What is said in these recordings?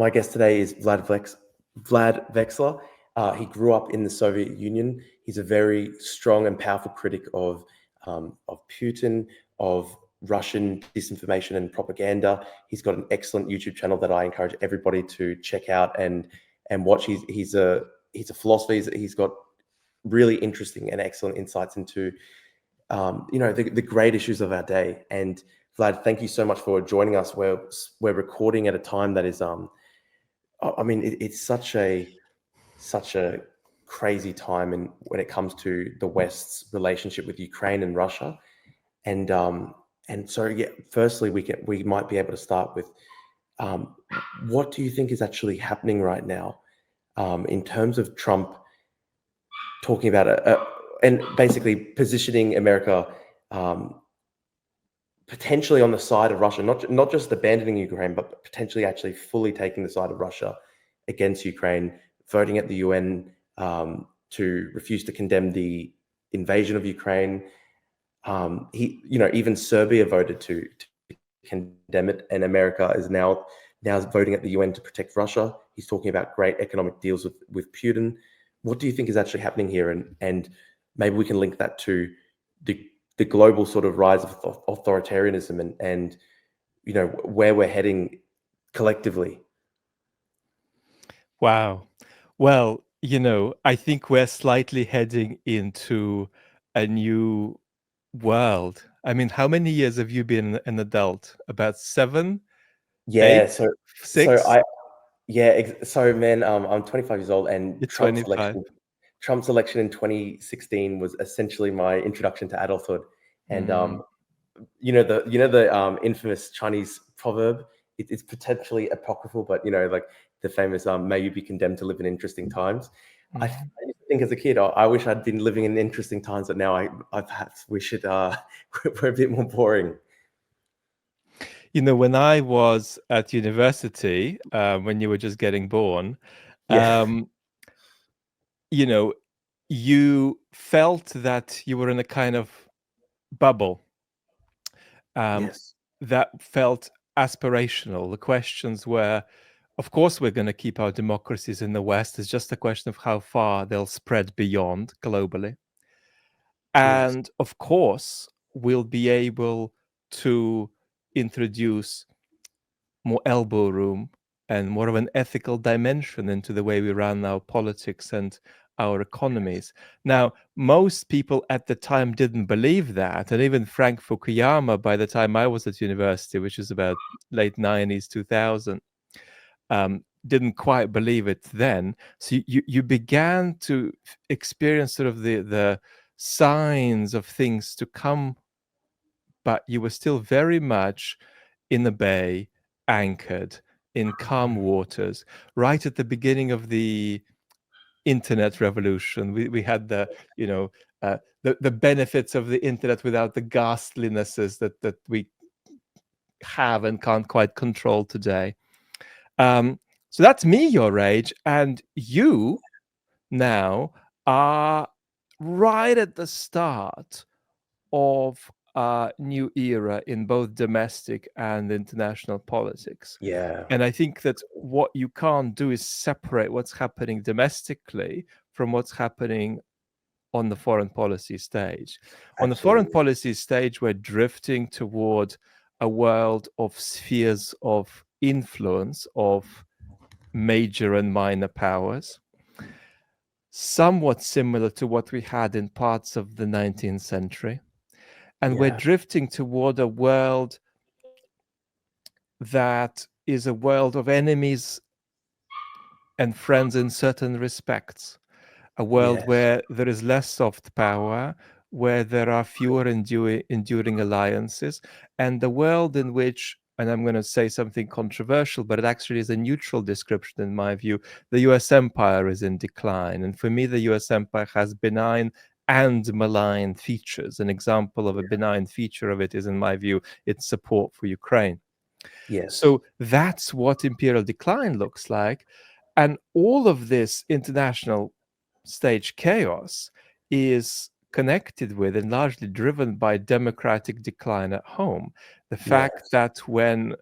My guest today is Vlad Vexler. He grew up in the Soviet Union. He's a very strong and powerful critic of Putin, of Russian disinformation and propaganda. He's got an excellent YouTube channel that I encourage everybody to check out and watch. He's a philosopher. He's got really interesting and excellent insights into the great issues of our day. And Vlad, thank you so much for joining us. We're recording at a time that is it's such a crazy time, and when it comes to the West's relationship with Ukraine and Russia, and so yeah. Firstly, we might be able to start with what do you think is actually happening right now in terms of Trump talking about and basically positioning America potentially on the side of Russia, not just abandoning Ukraine, but potentially actually fully taking the side of Russia against Ukraine, voting at the UN to refuse to condemn the invasion of Ukraine. Even Serbia voted to condemn it, and America is now voting at the UN to protect Russia. He's talking about great economic deals with Putin. What do you think is actually happening here? And maybe we can link that to the global sort of rise of authoritarianism and where we're heading collectively. Wow. Well, I think we're slightly heading into a new world. I mean, how many years have you been an adult? About 7, Yeah. 8, 6? So man, I'm 25 years old, and You're 25. Trump's election in 2016 was essentially my introduction to adulthood. And the infamous Chinese proverb. It's potentially apocryphal, but like the famous "May you be condemned to live in interesting times." I used to think as a kid, I wish I'd been living in interesting times, but now I perhaps wish it we're a bit more boring. When I was at university, when you were just getting born, Yeah. You felt that you were in a kind of bubble Yes. that felt aspirational. The questions were, of course, we're going to keep our democracies in the West. It's just a question of how far they'll spread beyond globally. Yes. And of course, we'll be able to introduce more elbow room and more of an ethical dimension into the way we run our politics and our economies. Now, most people at the time didn't believe that. And even Frank Fukuyama, by the time I was at university, which is about late 90s, 2000, didn't quite believe it then. So you began to experience sort of the signs of things to come, but you were still very much in the bay, anchored in calm waters. Right at the beginning of the internet revolution, we had the benefits of the internet without the ghastlinesses that we have and can't quite control today. So that's me your age, and you now are right at the start of a new era in both domestic and international politics. Yeah. And I think that what you can't do is separate what's happening domestically from what's happening on the foreign policy stage. On the foreign Absolutely. policy stage, we're drifting toward a world of spheres of influence of major and minor powers, somewhat similar to what we had in parts of the 19th century. And we're Yeah. drifting toward a world that is a world of enemies and friends in certain respects, a world Yes. where there is less soft power, where there are fewer enduring alliances, and the world in which, and I'm going to say something controversial, but it actually is a neutral description in my view, the US empire is in decline. And for me, the US empire has benign and malign features. An example of a benign feature of it is, in my view, its support for Ukraine. Yes. So that's what imperial decline looks like. And all of this international stage chaos is connected with and largely driven by democratic decline at home. The fact Yes. that when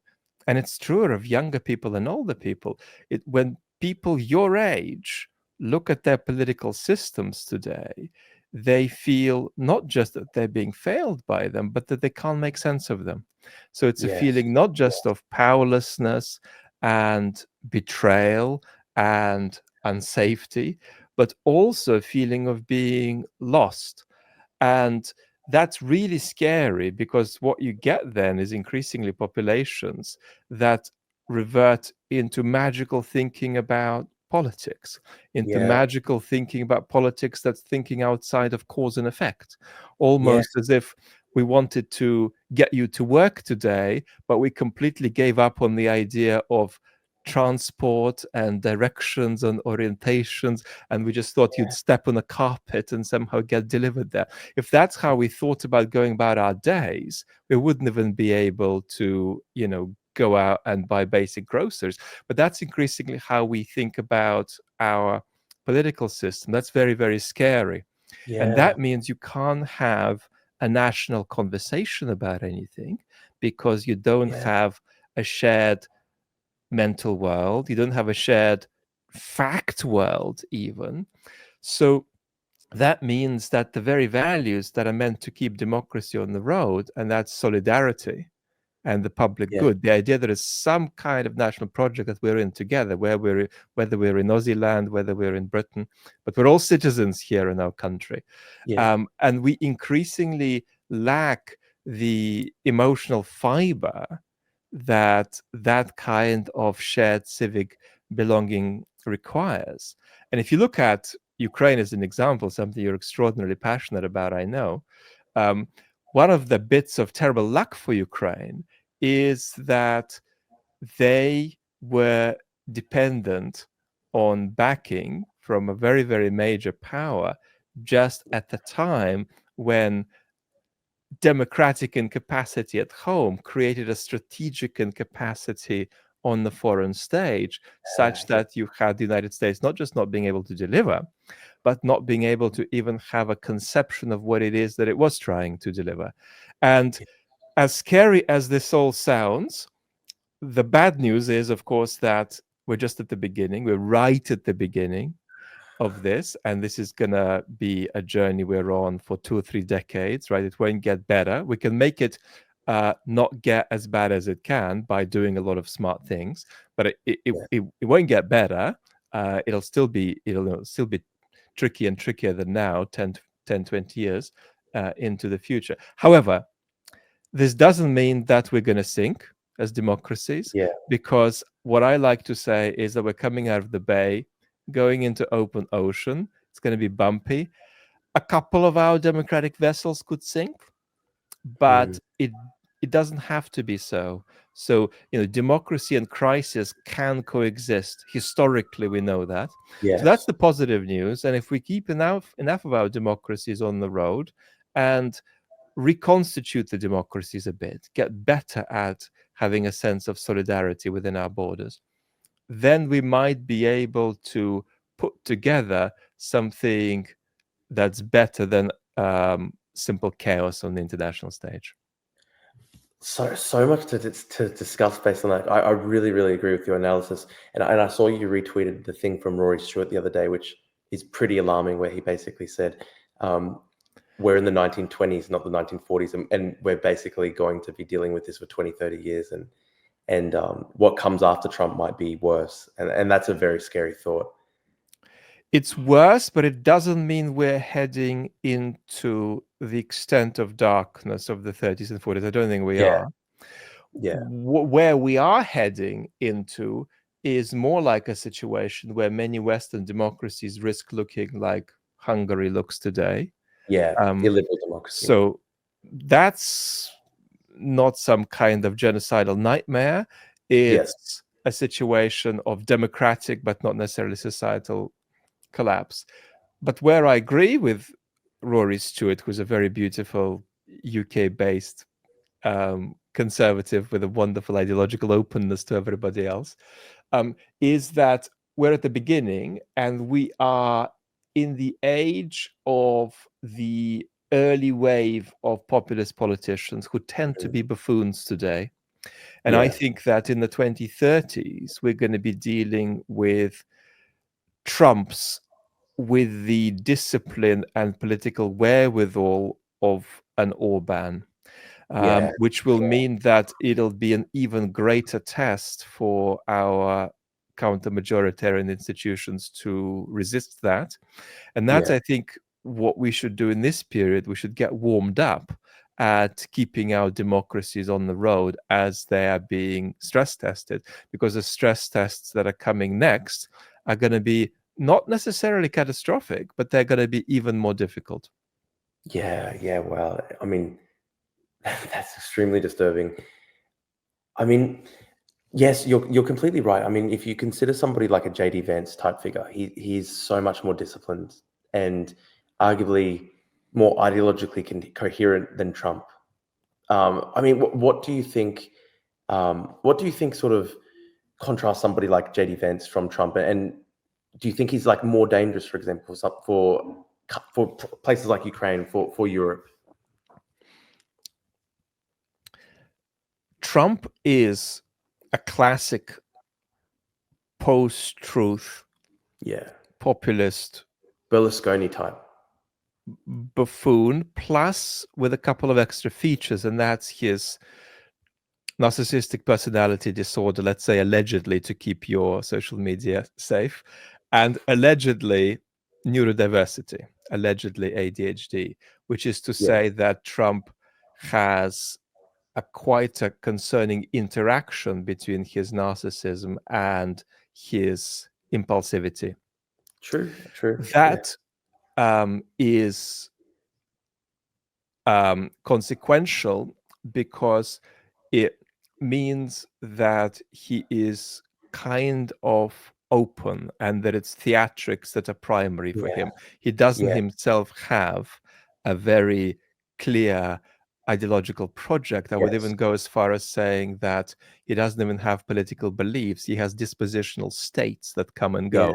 And it's truer of younger people and older people. When people your age look at their political systems today, they feel not just that they're being failed by them, but that they can't make sense of them. So it's a Yes. feeling not just of powerlessness and betrayal and unsafety, but also a feeling of being lost. And that's really scary, because what you get then is increasingly populations that revert into magical thinking about politics, into Yeah. magical thinking about politics that's thinking outside of cause and effect, Yeah. almost as if we wanted to get you to work today, but we completely gave up on the idea of transport and directions and orientations, and we just thought you'd step on a carpet and somehow get delivered there. If that's how we thought about going about our days, we wouldn't even be able to, go out and buy basic groceries. But that's increasingly how we think about our political system. That's very, very scary. And Yeah. that means you can't have a national conversation about anything, because you don't Yeah. have a shared mental world, you don't have a shared fact world, even. So that means that the very values that are meant to keep democracy on the road, and that's solidarity and the public Yeah. good, the idea that there's some kind of national project that we're in together, whether we're in Aussie land, whether we're in Britain, but we're all citizens here in our country. Yeah. And we increasingly lack the emotional fiber that that kind of shared civic belonging requires. And if you look at Ukraine as an example, something you're extraordinarily passionate about, I know, um, one of the bits of terrible luck for Ukraine is that they were dependent on backing from a very, very major power just at the time when democratic incapacity at home created a strategic incapacity on the foreign stage, such Yeah. that you had the United States not just not being able to deliver, but not being able to even have a conception of what it is that it was trying to deliver. And as scary as this all sounds, the bad news is, of course, that we're just at the beginning. We're right at the beginning of this, and this is going to be a journey we're on for 2 or 3 decades, right? It won't get better. We can make it not get as bad as it can by doing a lot of smart things, but it won't get better. It'll still be tricky and trickier than now, 20 years into the future. However, this doesn't mean that we're going to sink as democracies, Yeah. because what I like to say is that we're coming out of the bay, going into open ocean. It's going to be bumpy. A couple of our democratic vessels could sink, but Mm. it doesn't have to be so. So, democracy and crisis can coexist. Historically, we know that. So that's Yes. the positive news. And if we keep enough of our democracies on the road and reconstitute the democracies a bit, get better at having a sense of solidarity within our borders, then we might be able to put together something that's better than simple chaos on the international stage. So much to discuss based on that. I really, really agree with your analysis. And I saw you retweeted the thing from Rory Stewart the other day, which is pretty alarming, where he basically said, we're in the 1920s, not the 1940s, and we're basically going to be dealing with this for 20, 30 years. And what comes after Trump might be worse. And that's a very scary thought. It's worse, but it doesn't mean we're heading into the extent of darkness of the 30s and 40s. I don't think we Yeah. are. Yeah. Where we are heading into is more like a situation where many Western democracies risk looking like Hungary looks today. Yeah. Um, Illiberal democracy. so that's not some kind of genocidal nightmare. Yes. It's a situation of democratic but not necessarily societal collapse. But where I agree with Rory Stewart, who's a very beautiful UK-based conservative with a wonderful ideological openness to everybody else, is that we're at the beginning and we are in the age of the early wave of populist politicians who tend to Mhm. be buffoons today. And I think that in the 2030s, we're going to be dealing with Trumps with the discipline and political wherewithal of an Orban, which will mean that it'll be an even greater test for our counter-majoritarian institutions to resist that. And that's, I think, what we should do in this period. We should get warmed up at keeping our democracies on the road as they are being stress tested, because the stress tests that are coming next are going to be not necessarily catastrophic, but they're going to be even more difficult. Yeah. Well, I mean, that's extremely disturbing. I mean, yes, you're completely right. I mean, if you consider somebody like a JD Vance type figure, he's so much more disciplined and arguably more ideologically coherent than Trump. I mean, what do you think? What do you think sort of contrasts somebody like JD Vance from Trump? And do you think he's like more dangerous, for example, for places like Ukraine, for Europe? Trump is a classic post-truth, populist, Berlusconi type buffoon, plus with a couple of extra features, and that's his narcissistic personality disorder, let's say allegedly, to keep your social media safe, and allegedly neurodiversity, allegedly ADHD, which is to say that Trump has quite a concerning interaction between his narcissism and his impulsivity. True. That is consequential because it means that he is kind of open and that it's theatrics that are primary for him. He doesn't himself have a very clear ideological project. I would even go as far as saying that he doesn't even have political beliefs. He has dispositional states that come and go.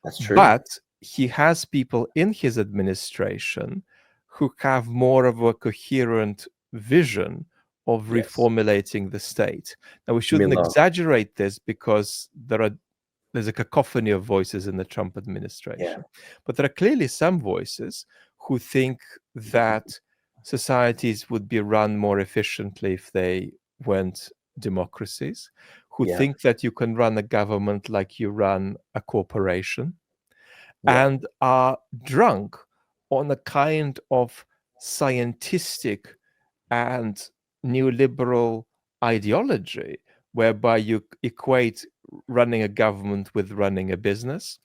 That's true. But he has people in his administration who have more of a coherent vision of reformulating the state. Now, we shouldn't exaggerate this because there's a cacophony of voices in the Trump administration. But there are clearly some voices who think that societies would be run more efficiently if they weren't democracies, who think that you can run a government like you run a corporation, and are drunk on a kind of scientistic and neoliberal ideology whereby you equate running a government with running a business,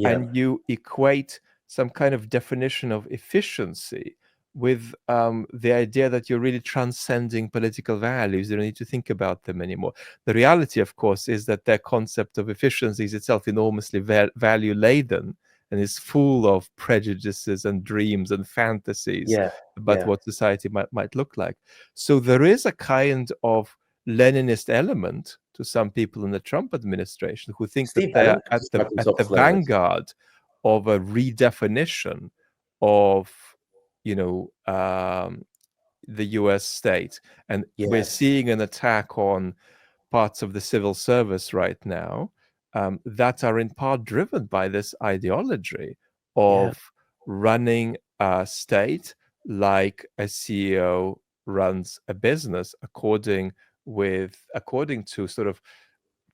and you equate some kind of definition of efficiency with the idea that you're really transcending political values. You don't need to think about them anymore. The reality, of course, is that their concept of efficiency is itself enormously value-laden and is full of prejudices and dreams and fantasies about what society might look like. So there is a kind of Leninist element to some people in the Trump administration who think that they are at the vanguard of a redefinition of, the US state. And we're seeing an attack on parts of the civil service right now that are in part driven by this ideology of running a state like a CEO runs a business according to sort of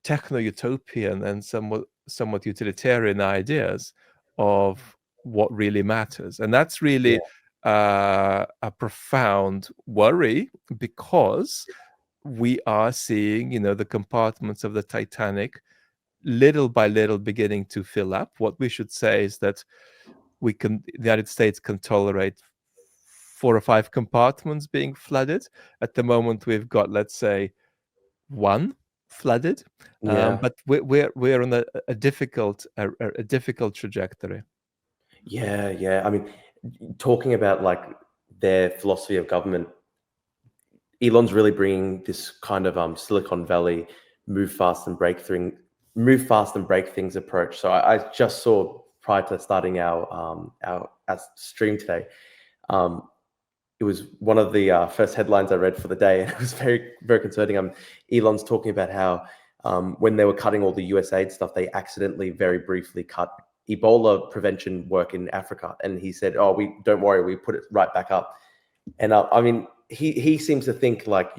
techno-utopian and somewhat utilitarian ideas of what really matters. And that's really a profound worry, because we are seeing, the compartments of the Titanic little by little beginning to fill up. What we should say is that the United States can tolerate 4 or 5 compartments being flooded. At the moment, we've got, let's say, 1 flooded, but we're on a difficult trajectory. I mean, talking about like their philosophy of government, Elon's really bringing this kind of Silicon Valley move fast and break things approach. So I just saw, prior to starting our stream today, it was one of the first headlines I read for the day, and it was very, very concerning. Elon's talking about how when they were cutting all the USAID stuff, they accidentally, very briefly, cut Ebola prevention work in Africa, and he said, "Oh, we don't worry, we put it right back up." And I mean, he seems to think like,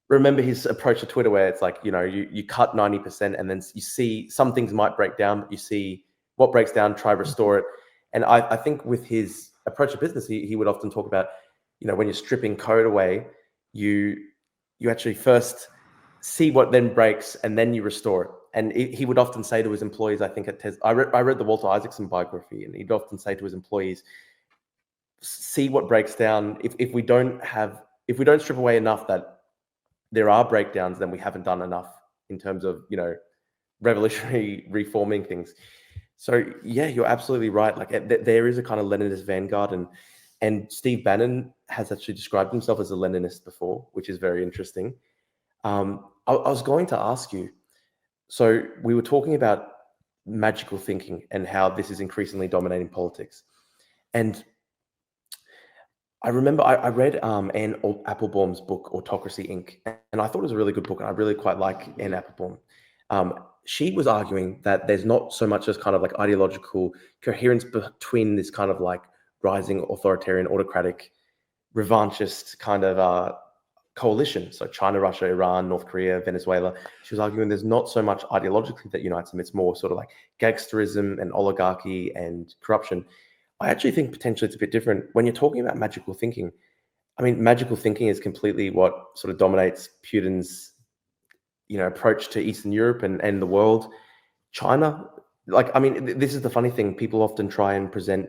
remember his approach to Twitter, where it's like, you cut 90%, and then you see some things might break down, but you see what breaks down, try restore it. And I think with his approach to business, he would often talk about, when you're stripping code away, you actually first see what then breaks, and then you restore it. And he would often say to his employees, I think at Tesla, I read the Walter Isaacson biography, and he'd often say to his employees, see what breaks down. If we don't strip away enough that there are breakdowns, then we haven't done enough in terms of, revolutionary reforming things. So yeah, you're absolutely right. Like there is a kind of Leninist vanguard, and Steve Bannon has actually described himself as a Leninist before, which is very interesting. I was going to ask you, so we were talking about magical thinking and how this is increasingly dominating politics. And I remember I read Anne Applebaum's book, Autocracy Inc., and I thought it was a really good book, and I really quite like Anne Applebaum. She was arguing that there's not so much as kind of like ideological coherence between this kind of like rising authoritarian, autocratic, revanchist kind of coalition. So China, Russia, Iran, North Korea, Venezuela. She was arguing there's not so much ideologically that unites them. It's more sort of like gangsterism and oligarchy and corruption. I actually think potentially it's a bit different. When you're talking about magical thinking, I mean, magical thinking is completely what sort of dominates Putin's, approach to Eastern Europe and the world. China, like, I mean, this is the funny thing. People often try and present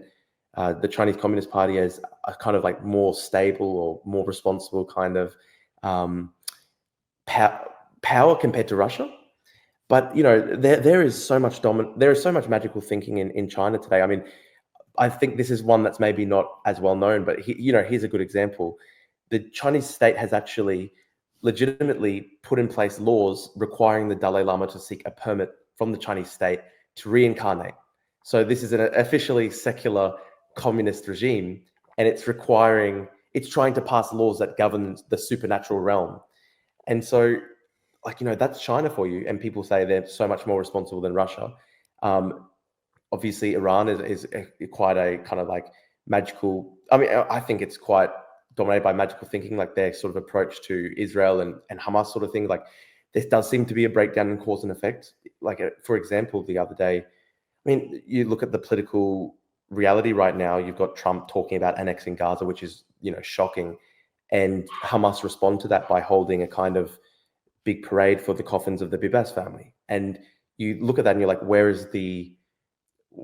the Chinese Communist Party as a kind of like more stable or more responsible kind of power compared to Russia. But there is so much magical thinking in China today. I mean, I think this is one that's maybe not as well known, but here's a good example. The Chinese state has actually legitimately put in place laws requiring the Dalai Lama to seek a permit from the Chinese state to reincarnate. So this is an officially secular communist regime, and it's trying to pass laws that govern the supernatural realm. And so, like, that's China for you. And people say they're so much more responsible than Russia. Obviously, Iran is quite a kind of like magical. I mean, I think it's quite dominated by magical thinking, like their sort of approach to Israel and Hamas sort of thing. Like there does seem to be a breakdown in cause and effect. Like, for example, the other day, I mean, you look at the political reality right now, you've got Trump talking about annexing Gaza, which is, shocking. And Hamas respond to that by holding a kind of big parade for the coffins of the Bibas family. And you look at that and you're like,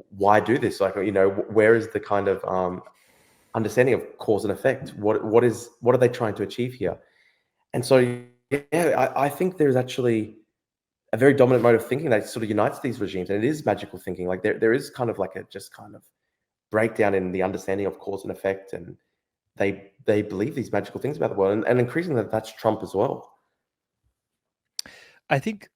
why do this? Like, where is the kind of understanding of cause and effect? What are they trying to achieve here? And so, yeah, I think there's actually a very dominant mode of thinking that sort of unites these regimes, and it is magical thinking. Like there is kind of like a just kind of breakdown in the understanding of cause and effect, and they believe these magical things about the world, and increasingly that's Trump as well. I think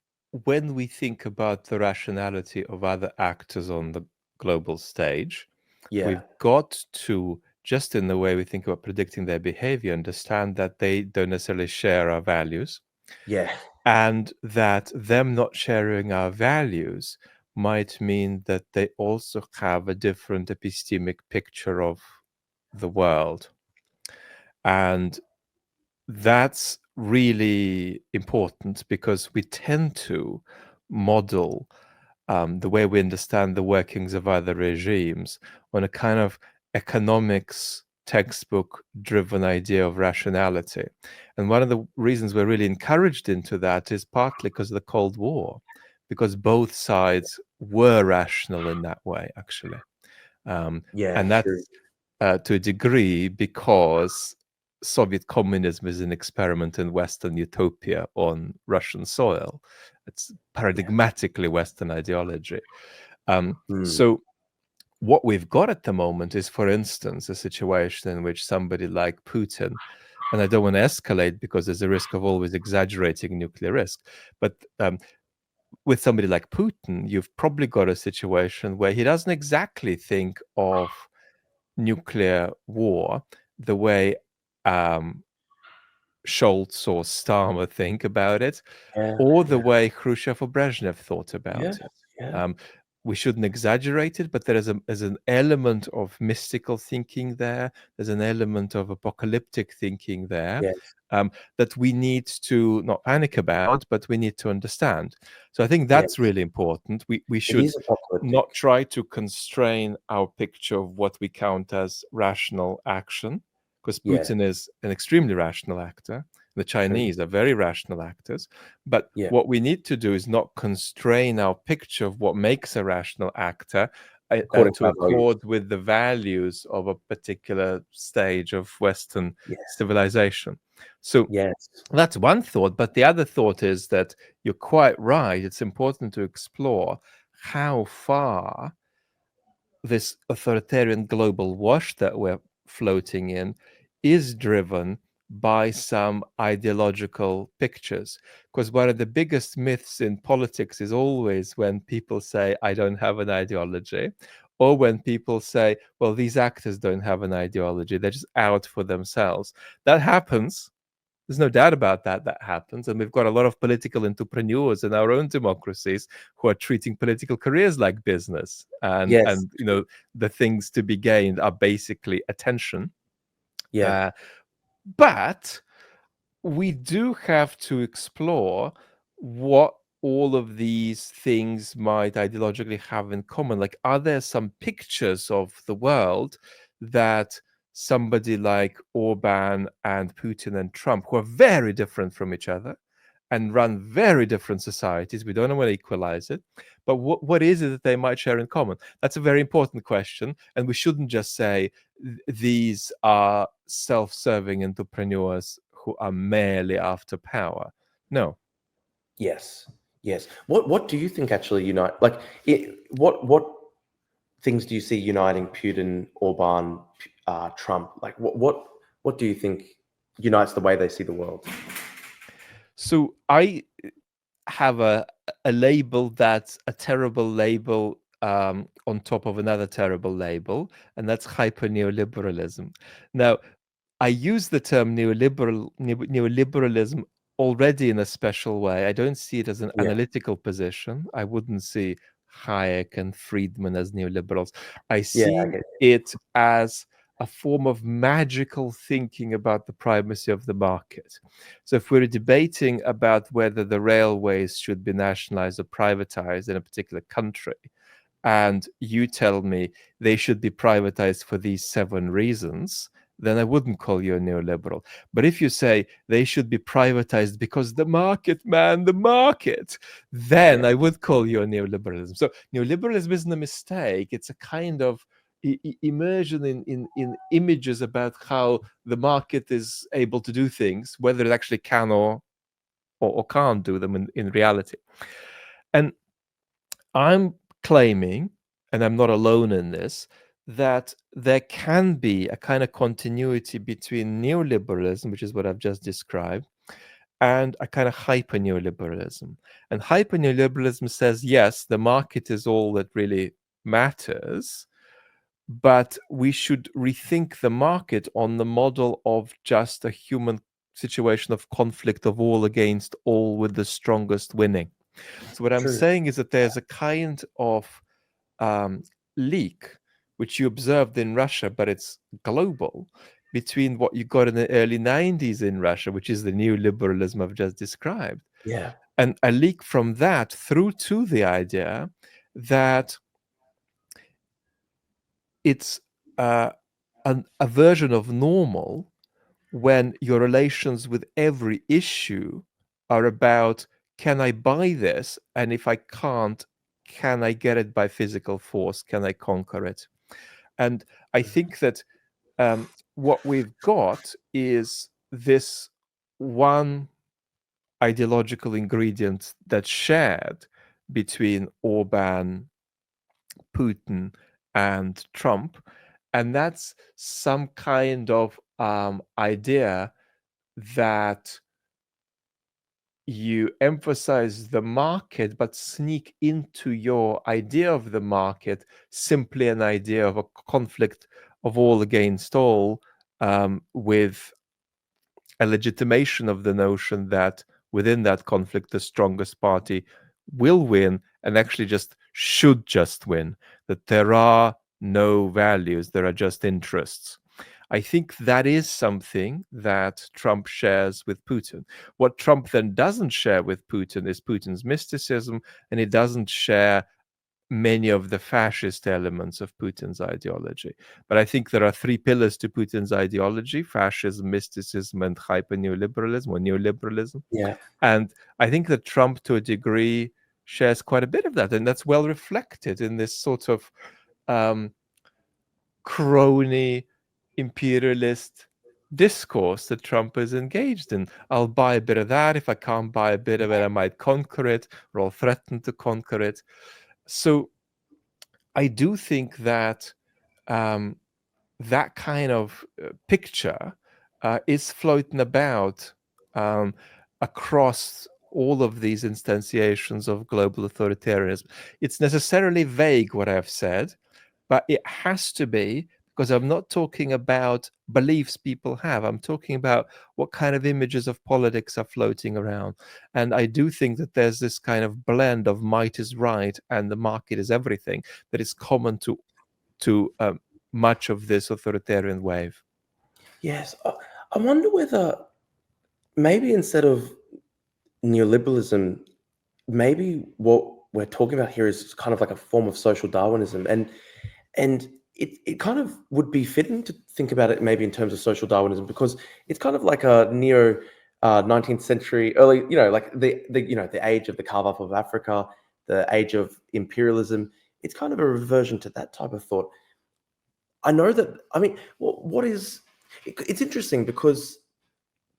when we think about the rationality of other actors on the global stage, we've got to, just in the way we think about predicting their behavior, understand that they don't necessarily share our values. Yeah. And that them not sharing our values might mean that they also have a different epistemic picture of the world. And that's really important because we tend to model the way we understand the workings of other regimes on a kind of economics textbook driven idea of rationality. And one of the reasons we're really encouraged into that is partly because of the Cold War, because both sides were rational in that way, actually. And that's to a degree because Soviet communism is an experiment in Western utopia on Russian soil. It's paradigmatically Western ideology. So what we've got at the moment is, for instance, a situation in which somebody like Putin, and I don't want to escalate because there's a risk of always exaggerating nuclear risk, but with somebody like Putin, you've probably got a situation where he doesn't exactly think of nuclear war the way Scholz or Starmer think about it, Yeah, or the yeah, way Khrushchev or Brezhnev thought yeah, about it. yeah, We shouldn't exaggerate it, but there's an element of mystical thinking there. There's an element of apocalyptic thinking there, yes, that we need to not panic about, but we need to understand. So I think that's yes. really important. We It should is apocalyptic. not try to constrain our picture of what we count as rational action, because Yeah, Putin is an extremely rational actor. The true. Chinese are very rational actors. But Yeah, what we need to do is not constrain our picture of what makes a rational actor according to to our values. accord with the values of a particular stage of Western Yeah, civilization. So yes, that's one thought. But the other thought is that you're quite right. It's important to explore how far this authoritarian global wash that we're floating in is driven by some ideological pictures. Because one of the biggest myths in politics is always when people say, I don't have an ideology, or when people say, well, these actors don't have an ideology, they're just out for themselves. That happens. There's no doubt about that. That happens. And we've got a lot of political entrepreneurs in our own democracies who are treating political careers like business. yes, And the things to be gained are basically attention. yeah, Uh, but we do have to explore what all of these things might ideologically have in common. Like, are there some pictures of the world that somebody like Orban and Putin and Trump, who are very different from each other and run very different societies, we don't want to equalize it, but what is it that they might share in common? That's a very important question. And we shouldn't just say these are self-serving entrepreneurs who are merely after power. No. yes, yes. What do you think actually unite? Like, what things do you see uniting Putin, Orban, Trump? Like, what do you think unites the way they see the world? So I have a label that's a terrible label on top of another terrible label, and that's hyper neoliberalism. Now, I use the term neoliberalism already in a special way. I don't see it as an Yeah, analytical position. I wouldn't see Hayek and Friedman as neoliberals. I yeah, see okay, it as a form of magical thinking about the primacy of the market. So if we're debating about whether the railways should be nationalized or privatized in a particular country, and you tell me they should be privatized for these 7 reasons, then I wouldn't call you a neoliberal. But if you say they should be privatized because the market, man, the market, then yeah, I would call you a neoliberalism. So neoliberalism isn't a mistake. It's a kind of immersion in images about how the market is able to do things, whether it actually can or can't do them in reality. And I'm claiming, and I'm not alone in this, that there can be a kind of continuity between neoliberalism, which is what I've just described, and a kind of hyper neoliberalism. And hyper neoliberalism says, yes, the market is all that really matters, but we should rethink the market on the model of just a human situation of conflict of all against all, with the strongest winning. So what I'm true. saying is that there's a kind of um, leak, which you observed in Russia, but it's global, between what you got in the early 90s in Russia, which is the neoliberalism I've just described, Yeah, and a leak from that through to the idea that it's a version of normal when your relations with every issue are about, can I buy this? And if I can't, can I get it by physical force? Can I conquer it? And I think that what we've got is this one ideological ingredient that's shared between Orban, Putin, and Trump. And that's some kind of idea that you emphasize the market, but sneak into your idea of the market simply an idea of a conflict of all against all, with a legitimation of the notion that within that conflict, the strongest party will win and actually should just win, that there are no values, there are just interests. I think that is something that Trump shares with Putin. What Trump then doesn't share with Putin is Putin's mysticism, and he doesn't share many of the fascist elements of Putin's ideology. But I think there are three pillars to Putin's ideology: fascism, mysticism, and hyper neoliberalism or neoliberalism. Yeah. And I think that Trump, to a degree, shares quite a bit of that. And that's well reflected in this sort of crony imperialist discourse that Trump is engaged in. I'll buy a bit of that. If I can't buy a bit of it, I might conquer it, or I'll threaten to conquer it. So I do think that that kind of picture is floating about across all of these instantiations of global authoritarianism. It's necessarily vague, what I've said, but it has to be, because I'm not talking about beliefs people have. I'm talking about what kind of images of politics are floating around. And I do think that there's this kind of blend of might is right and the market is everything that is common to much of this authoritarian wave. Yes. I wonder whether maybe instead of neoliberalism, maybe what we're talking about here is kind of like a form of social Darwinism, and it kind of would be fitting to think about it maybe in terms of social Darwinism, because it's kind of like a neo 19th century, early, like the age of the carve up of Africa, the age of imperialism. It's kind of a reversion to that type of thought. I know that. I mean, what is? It's interesting because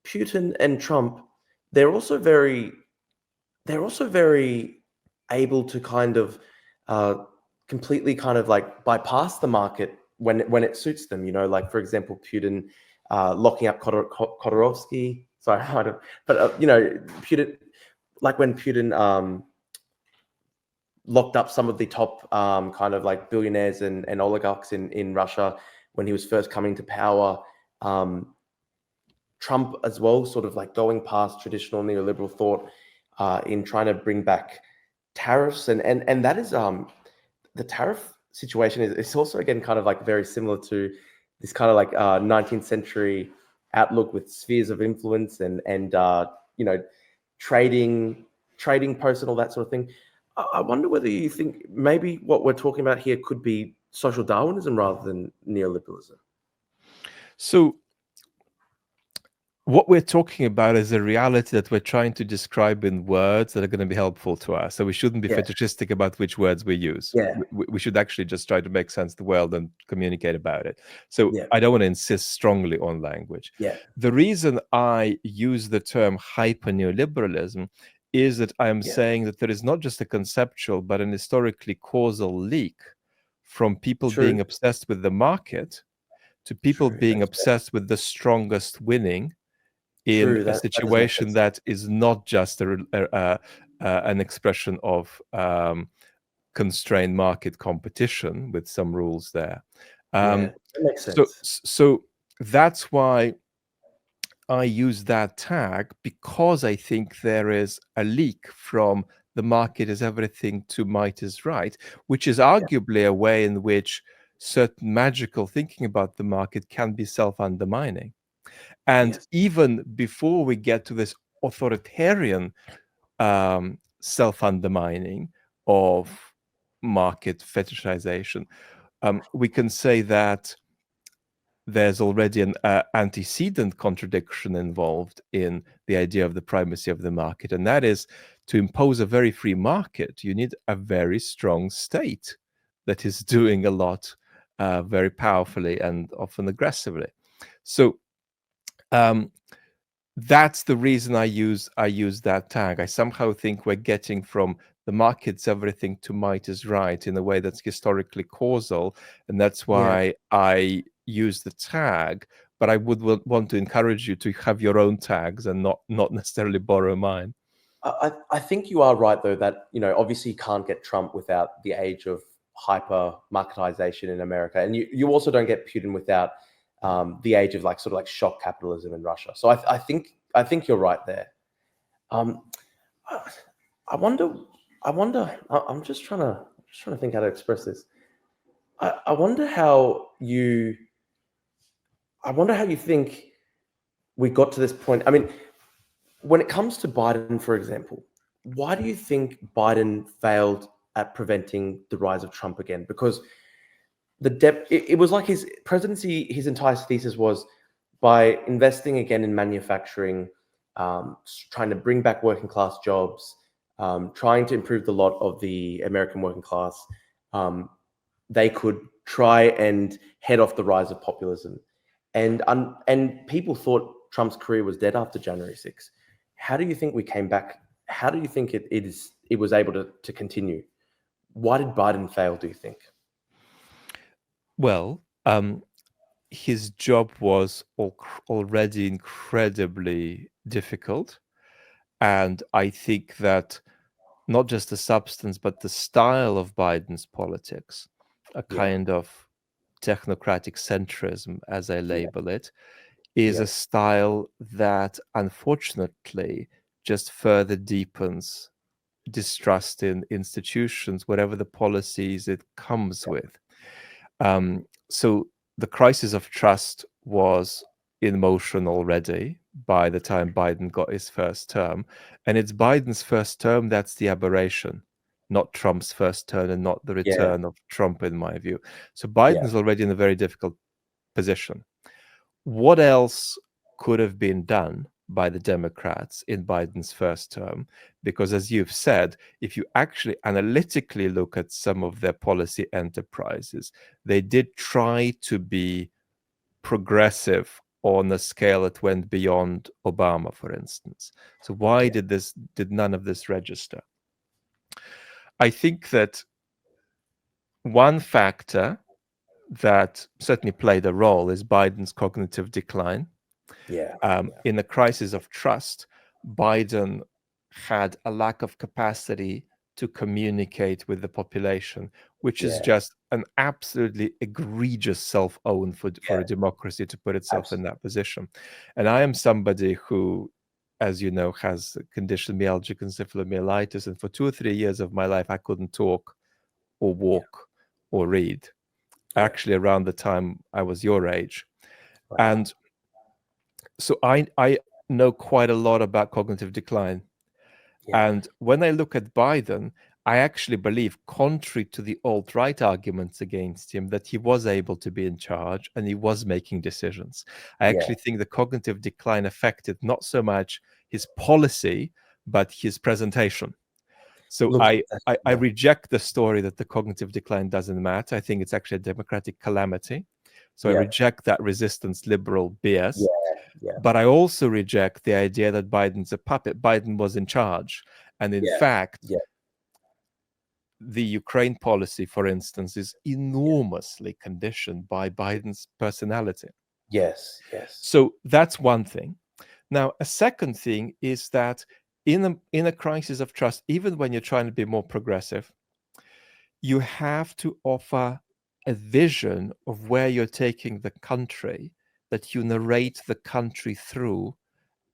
Putin and Trump, they're also very able to kind of completely kind of like bypass the market when it suits them. Like for example, Putin locking up Khodorkovsky. Sorry, I don't, but Putin, like when Putin locked up some of the top kind of like billionaires and oligarchs in Russia when he was first coming to power. Trump as well, sort of like going past traditional neoliberal thought in trying to bring back tariffs, and that is the tariff situation is also again kind of like very similar to this kind of like 19th century outlook with spheres of influence and trading posts and all that sort of thing. I wonder whether you think maybe what we're talking about here could be social Darwinism rather than neoliberalism. So what we're talking about is a reality that we're trying to describe in words that are going to be helpful to us. So we shouldn't be fetishistic about which words we use. Yeah. We should actually just try to make sense of the world and communicate about it. So Yeah. I don't want to insist strongly on language. Yeah. The reason I use the term hyper neoliberalism is that I am saying that there is not just a conceptual, but an historically causal leak from people being obsessed with the market to people being obsessed with the strongest winning in a situation that is not just an expression of constrained market competition with some rules there. That makes sense. So that's why I use that tag, because I think there is a leak from the market is everything to might is right, which is arguably a way in which certain magical thinking about the market can be self-undermining. And even before we get to this authoritarian self-undermining of market fetishization, we can say that there's already an antecedent contradiction involved in the idea of the primacy of the market. And that is, to impose a very free market, you need a very strong state that is doing a lot very powerfully and often aggressively. So that's the reason I use that tag. I somehow think we're getting from the market's everything to might is right in a way that's historically causal, and that's why I use the tag. But I would want to encourage you to have your own tags and not necessarily borrow mine. I think you are right, though, that obviously you can't get Trump without the age of hyper marketization in America, and you also don't get Putin without the age of like sort of like shock capitalism in Russia. So I think you're right there. I wonder. I'm just trying to think how to express this. I wonder how you. I wonder how you think we got to this point. I mean, when it comes to Biden, for example, why do you think Biden failed at preventing the rise of Trump again? Because it was like his presidency, his entire thesis was by investing again in manufacturing, trying to bring back working class jobs, trying to improve the lot of the American working class, they could try and head off the rise of populism. And people thought Trump's career was dead after January 6th. How do you think we came back? How do you think it was able to continue? Why did Biden fail, do you think? Well, his job was already incredibly difficult. And I think that not just the substance, but the style of Biden's politics, a kind of technocratic centrism, as I label it, is a style that unfortunately just further deepens distrust in institutions, whatever the policies it comes with. So the crisis of trust was in motion already by the time Biden got his first term. And it's Biden's first term that's the aberration, not Trump's first term and not the return of Trump, in my view. So Biden's already in a very difficult position. What else could have been done by the Democrats in Biden's first term? Because as you've said, if you actually analytically look at some of their policy enterprises, they did try to be progressive on a scale that went beyond Obama, for instance. So why did none of this register? I think that one factor that certainly played a role is Biden's cognitive decline. In the crisis of trust, Biden had a lack of capacity to communicate with the population, which is just an absolutely egregious self-own for a democracy to put itself in that position. And I am somebody who, as you know, has conditioned myalgic encephalomyelitis, and for 2 or 3 years of my life, I couldn't talk or walk or read. Actually, around the time I was your age. And so I know quite a lot about cognitive decline. And when I look at Biden, I actually believe, contrary to the alt-right arguments against him, that he was able to be in charge and he was making decisions. I actually think the cognitive decline affected not so much his policy, but his presentation. So I reject the story that the cognitive decline doesn't matter. I think it's actually a democratic calamity. So I reject that resistance liberal BS. But I also reject the idea that Biden's a puppet. Biden was in charge. And in fact, the Ukraine policy, for instance, is enormously conditioned by Biden's personality. Yes. So that's one thing. Now, a second thing is that in a crisis of trust, even when you're trying to be more progressive, you have to offer a vision of where you're taking the country, that you narrate the country through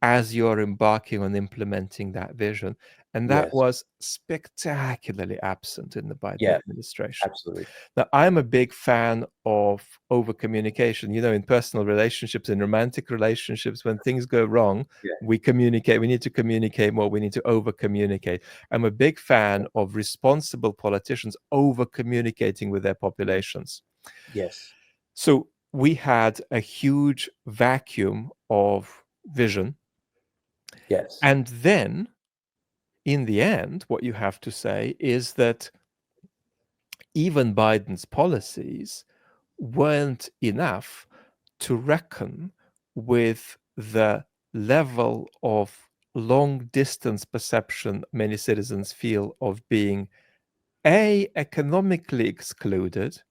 as you're embarking on implementing that vision. And that was spectacularly absent in the Biden administration. Absolutely. Now, I'm a big fan of over-communication. You know, in personal relationships, in romantic relationships, when things go wrong, we communicate. We need to communicate more. We need to over-communicate. I'm a big fan of responsible politicians over-communicating with their populations. So we had a huge vacuum of vision. And then, in the end, what you have to say is that even Biden's policies weren't enough to reckon with the level of long-distance perception many citizens feel of being A, economically excluded,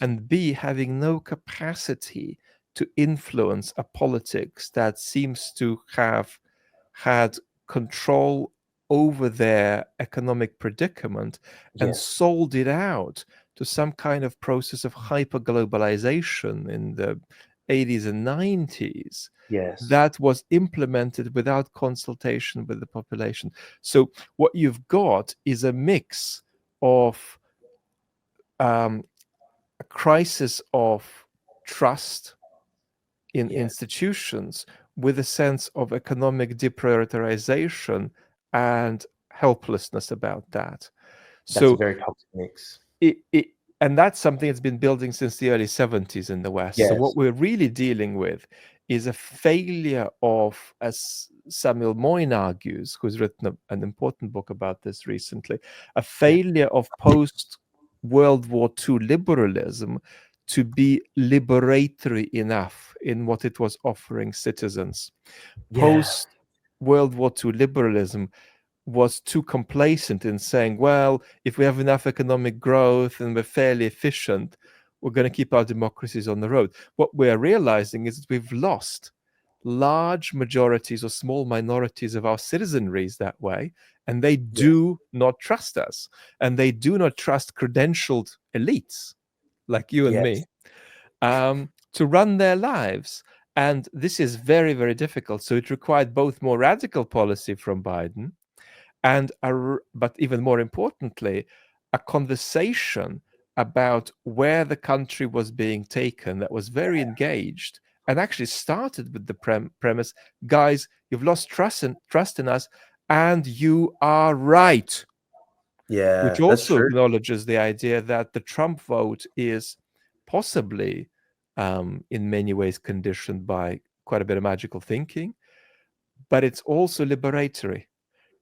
and B, having no capacity to influence a politics that seems to have had control over their economic predicament and sold it out to some kind of process of hyperglobalization in the 80s and 90s, Yes. that was implemented without consultation with the population. So what you've got is a mix of a crisis of trust in Yeah. institutions with a sense of economic deprioritization and helplessness about that. That's a So very toxic mix. it and that's something that's been building since the early 70s in the West. So Yes. what we're really dealing with is a failure of, as Samuel Moyn argues, who's written an important book about this recently, a Yeah. failure of post World War II liberalism to be liberatory enough in what it was offering citizens. Yeah. Post World War II liberalism was too complacent in saying, well, if we have enough economic growth and we're fairly efficient, we're going to keep our democracies on the road. What we're realizing is that we've lost large majorities or small minorities of our citizenries that way, and they Yeah. do not trust us, and they do not trust credentialed elites like you and Yes. me to run their lives. And this is very, very difficult. So it required both more radical policy from Biden and but even more importantly, a conversation about where the country was being taken that was very engaged and actually started with the premise, guys, you've lost trust in us, and you are right, which Yeah. That's also true. acknowledges the idea that the Trump vote is possibly, in many ways, conditioned by quite a bit of magical thinking, but it's also liberatory.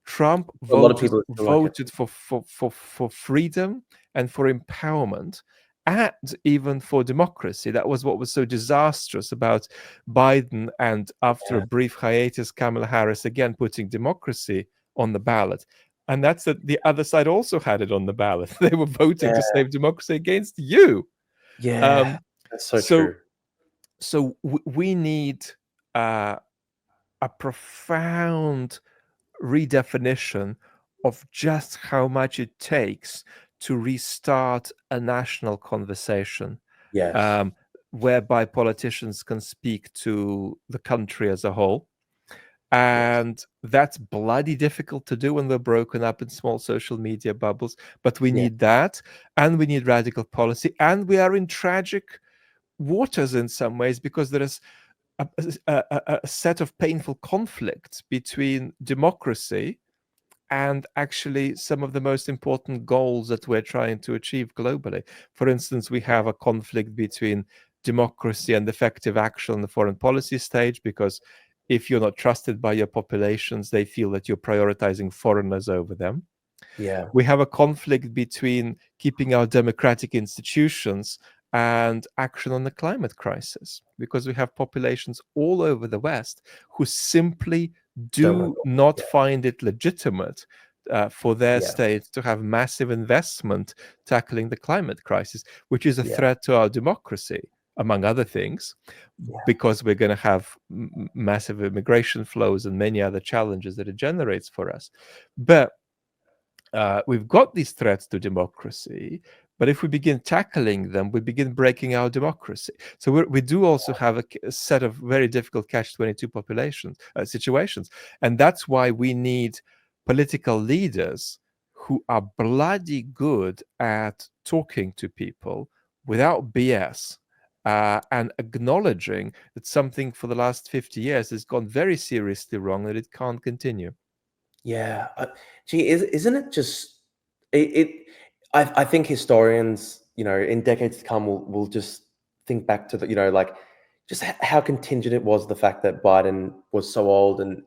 Trump A lot of people feel like it. voted for freedom and for empowerment and even for democracy. That was what was so disastrous about Biden, and after a Yeah. brief hiatus, Kamala Harris again putting democracy on the ballot. And that's that the other side also had it on the ballot. They were voting to Yeah. save democracy against you. Yeah. Um, That's so so true. we need a profound redefinition of just how much it takes to restart a national conversation, Yes. um, whereby politicians can speak to the country as a whole. Yes. And that's bloody difficult to do when we're broken up in small social media bubbles. But we Yeah. need that, and we need radical policy. And we are in tragic waters in some ways because there is a set of painful conflicts between democracy and actually some of the most important goals that we're trying to achieve globally. For instance, we have a conflict between democracy and effective action on the foreign policy stage, because if you're not trusted by your populations, they feel that you're prioritizing foreigners over them. Yeah. We have a conflict between keeping our democratic institutions and action on the climate crisis, because we have populations all over the West who simply Don't want do to. not Yeah. find it legitimate for their Yeah. state to have massive investment tackling the climate crisis, which is a Yeah. threat to our democracy, among other things, Yeah. because we're going to have massive immigration flows and many other challenges that it generates for us. But we've got these threats to democracy, but if we begin tackling them, we begin breaking our democracy. So we do also have a set of very difficult catch-22 populations situations, and that's why we need political leaders who are bloody good at talking to people without BS. And acknowledging that something for the last 50 years has gone very seriously wrong, that it can't continue. Yeah. Gee, isn't it just it? I think historians, in decades to come, will just think back to the, like just how contingent it was, the fact that Biden was so old and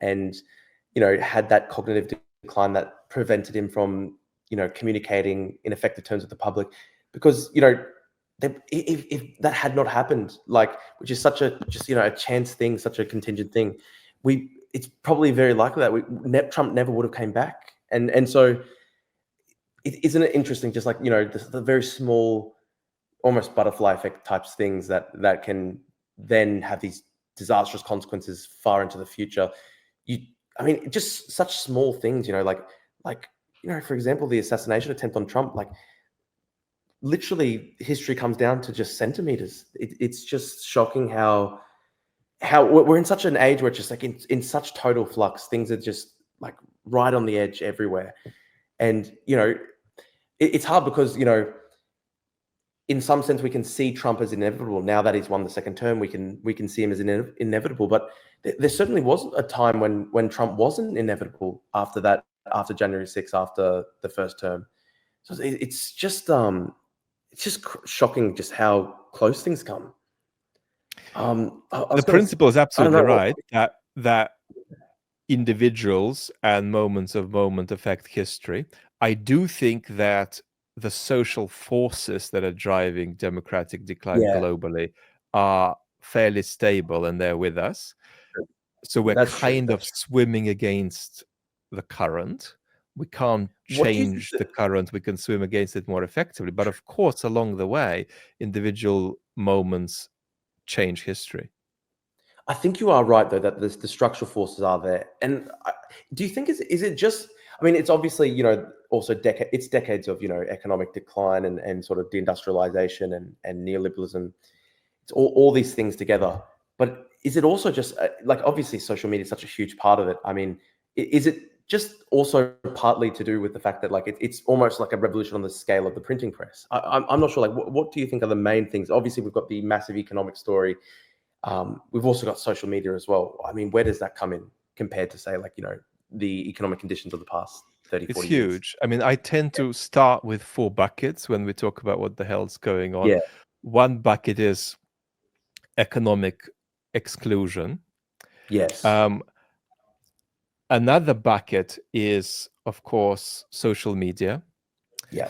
had that cognitive decline that prevented him from communicating in effective terms with the public, because if that had not happened, like, which is such a just a chance thing, such a contingent thing, it's probably very likely that Trump never would have came back. And so isn't it interesting, just like, the very small, almost butterfly effect types things that can then have these disastrous consequences far into the future. You, I mean, just such small things, like, for example, the assassination attempt on Trump, like literally history comes down to just centimeters. It's just shocking how we're in such an age where it's just like in such total flux. Things are just like right on the edge everywhere. And, it's hard because, in some sense, we can see Trump as inevitable. Now that he's won the second term, we can see him as inevitable. But there certainly was a time when Trump wasn't inevitable after that, after January 6th, after the first term. So it's just shocking just how close things come. The principle is absolutely right that individuals and moments affect history. I do think that the social forces that are driving democratic decline globally are fairly stable and they're with us. So we're kind of swimming against the current. We can't change the current. We can swim against it more effectively. But of course, along the way, individual moments change history. I think you are right, though, that the structural forces are there. And do you think is it just? I mean, it's obviously also decades of economic decline and sort of deindustrialization and neoliberalism. It's all these things together. But is it also just like, obviously social media is such a huge part of it? I mean, is it just also partly to do with the fact that like it's almost like a revolution on the scale of the printing press? I'm not sure. Like, what do you think are the main things? Obviously, we've got the massive economic story. We've also got social media as well. I mean, where does that come in compared to, say, like, the economic conditions of the past 30, 40 years? It's huge. I mean, I tend to start with 4 buckets when we talk about what the hell's going on. Yeah. One bucket is economic exclusion. Yes. Another bucket is, of course, social media. Yeah.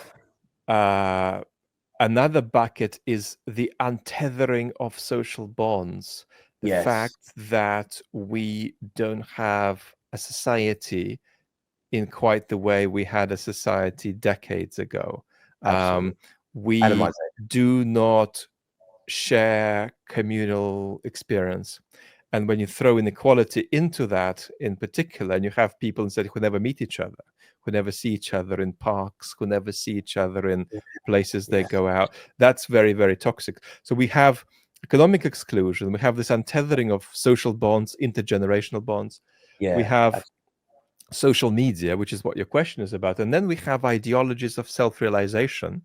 Another bucket is the untethering of social bonds. The fact that we don't have a society in quite the way we had a society decades ago. We do not share communal experience. And when you throw inequality into that in particular, and you have people instead who never meet each other, who never see each other in parks, who never see each other in places they go out, that's very, very toxic. So we have economic exclusion. We have this untethering of social bonds, intergenerational bonds. We have social media, which is what your question is about. And then we have ideologies of self-realization.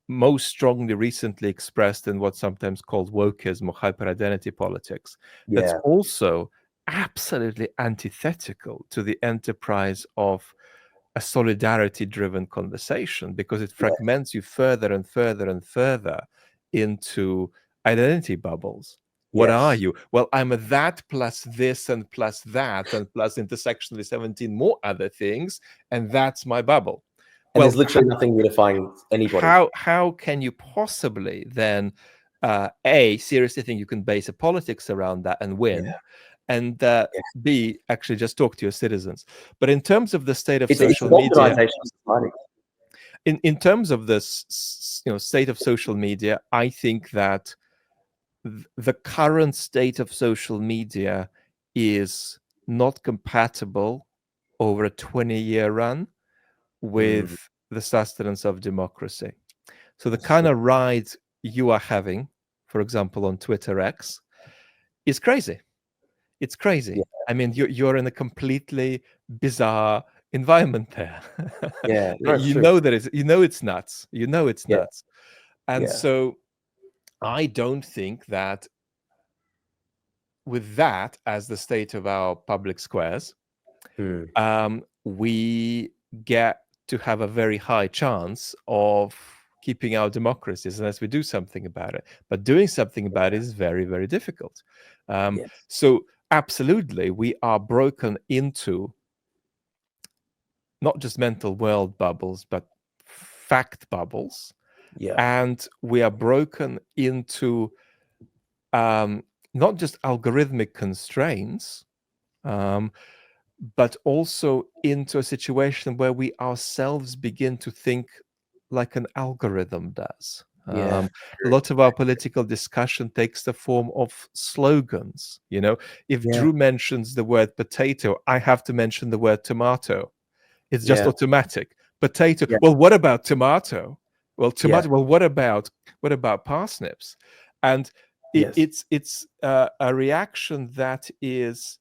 Most strongly recently expressed in what's sometimes called wokeism or hyper-identity politics. That's also absolutely antithetical to the enterprise of a solidarity-driven conversation, because it fragments you further and further and further into identity bubbles. What are you? Well, I'm a that plus this and plus that and plus intersectionally 17 more other things, and that's my bubble. And there's literally nothing unifying anybody. How can you possibly then, A, seriously think you can base a politics around that and win, and B, actually just talk to your citizens? But in terms of the state of social media, in terms of this, state of social media, I think that the current state of social media is not compatible over a 20-year run with the sustenance of democracy. So the kind of ride you are having, for example, on Twitter X, is crazy. It's crazy. I mean, you're in a completely bizarre environment there. You know it's nuts. You know it's nuts. And so I don't think that with that as the state of our public squares, we get to have a very high chance of keeping our democracies unless we do something about it. But doing something about it is very, very difficult. So absolutely, we are broken into not just mental world bubbles, but fact bubbles. And we are broken into not just algorithmic constraints, but also into a situation where we ourselves begin to think like an algorithm does. A lot of our political discussion takes the form of slogans. If Drew mentions the word potato, I have to mention the word tomato. It's just automatic. Potato. Well, what about tomato? Well, too Yeah. much. Well, what about parsnips? And Yes. it's a reaction that is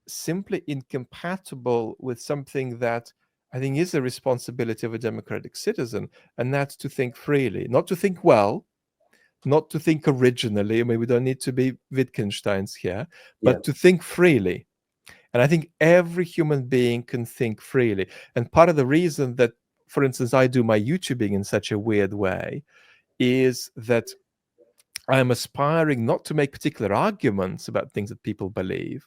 simply incompatible with something that I think is a responsibility of a democratic citizen, and that's to think freely, not to think well, not to think originally. I mean, we don't need to be Wittgensteins here, Yeah. but to think freely. And I think every human being can think freely. And part of the reason that, for instance, I do my YouTubing in such a weird way is that I'm aspiring not to make particular arguments about things that people believe,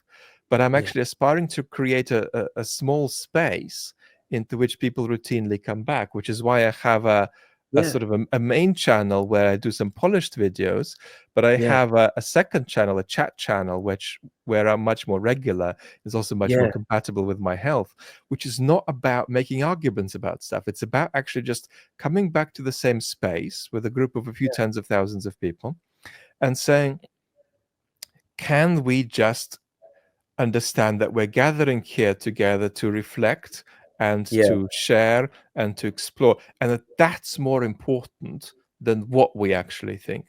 but I'm Yeah. actually aspiring to create a small space into which people routinely come back, which is why I have a Yeah. sort of a main channel where I do some polished videos, but I Yeah. have a second channel, a chat channel, where I'm much more regular, is also much more Yeah. compatible with my health, which is not about making arguments about stuff. It's about actually just coming back to the same space with a group of a few tens of thousands of people and saying, can we just understand that we're gathering here together to reflect and Yeah. to share and to explore, and that that's more important than what we actually think.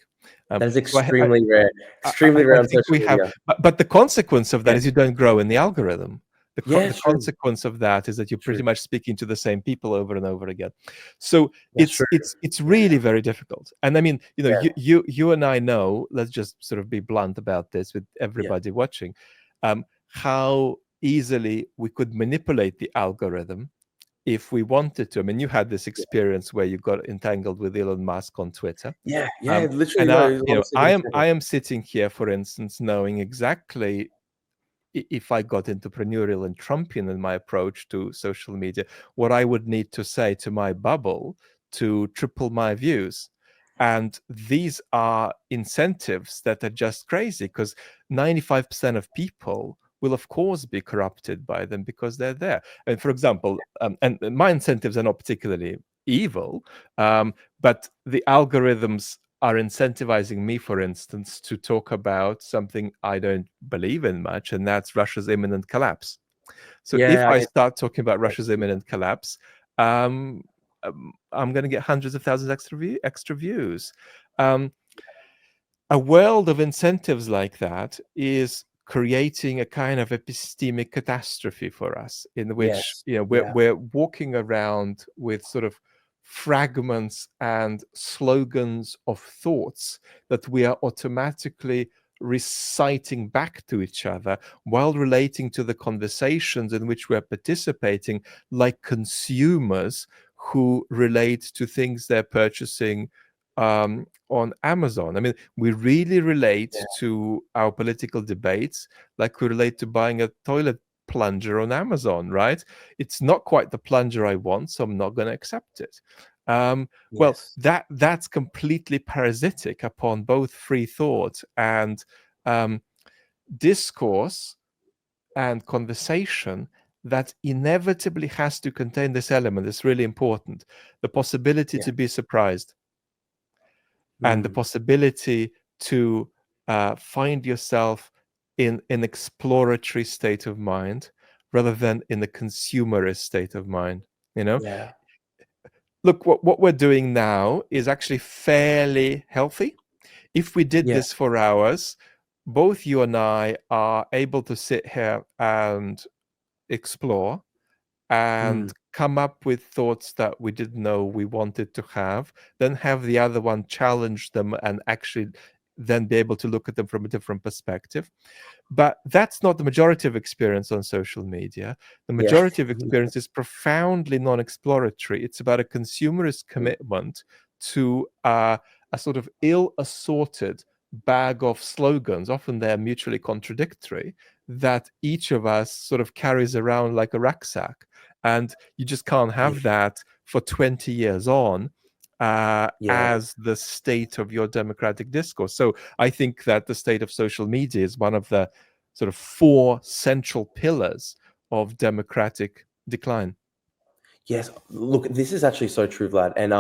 That is So extremely rare. I, Extremely I rare on think social we have, media. but the consequence of that Yeah. is you don't grow in the algorithm. Yeah. The True. consequence of that is that you're True. pretty much speaking to the same people over and over again. So That's true. it's really very difficult. And I mean, you know, Yeah. you and I know. Let's just sort of be blunt about this with Yeah. everybody watching, how easily we could manipulate the algorithm if we wanted to. I mean, you had this Yeah. experience where you got entangled with Elon Musk on Twitter. Yeah. Yeah. Literally, And no. It was you on know, second channel. I am sitting here, for instance, knowing exactly if I got entrepreneurial and Trumpian in my approach to social media, what I would need to say to my bubble to triple my views. And these are incentives that are just crazy because 95% of people will, of course, be corrupted by them because they're there. And for example, and my incentives are not particularly evil, but the algorithms are incentivizing me, for instance, to talk about something I don't believe in much, and that's Russia's imminent collapse. So if Yeah. I I start talking about Russia's imminent collapse, um, I'm going to get hundreds of thousands extra views. Um, a world of incentives like that is creating a kind of epistemic catastrophe for us, in which Yes. Yeah. we're walking around with sort of fragments and slogans of thoughts that we are automatically reciting back to each other while relating to the conversations in which we're participating, like consumers who relate to things they're purchasing on Amazon. I mean, we really relate Yeah. to our political debates like we relate to buying a toilet plunger on Amazon, right? It's not quite the plunger I want, so I'm not going to accept it. Well, Yes. that's completely parasitic upon both free thought and um, discourse and conversation that inevitably has to contain this element. It's really important: the possibility Yeah. to be surprised and the Mm. possibility to find yourself in an exploratory state of mind rather than in a consumerist state of mind. You know, Yeah. look, what we're doing now is actually fairly healthy. If we did Yeah. this for hours, both you and I are able to sit here and explore Mm. and come up with thoughts that we didn't know we wanted to have, then have the other one challenge them and actually then be able to look at them from a different perspective. But that's not the majority of experience on social media. The Yeah. majority of experience is profoundly non-exploratory. It's about a consumerist commitment to a sort of ill-assorted bag of slogans. Often they're mutually contradictory, that each of us sort of carries around like a rucksack. And you just can't Yeah. have that for 20 years on Yeah. as the state of your democratic discourse. So I think that the state of social media is one of the sort of four central pillars of democratic decline. Yes. Look, this is actually so true, Vlad. And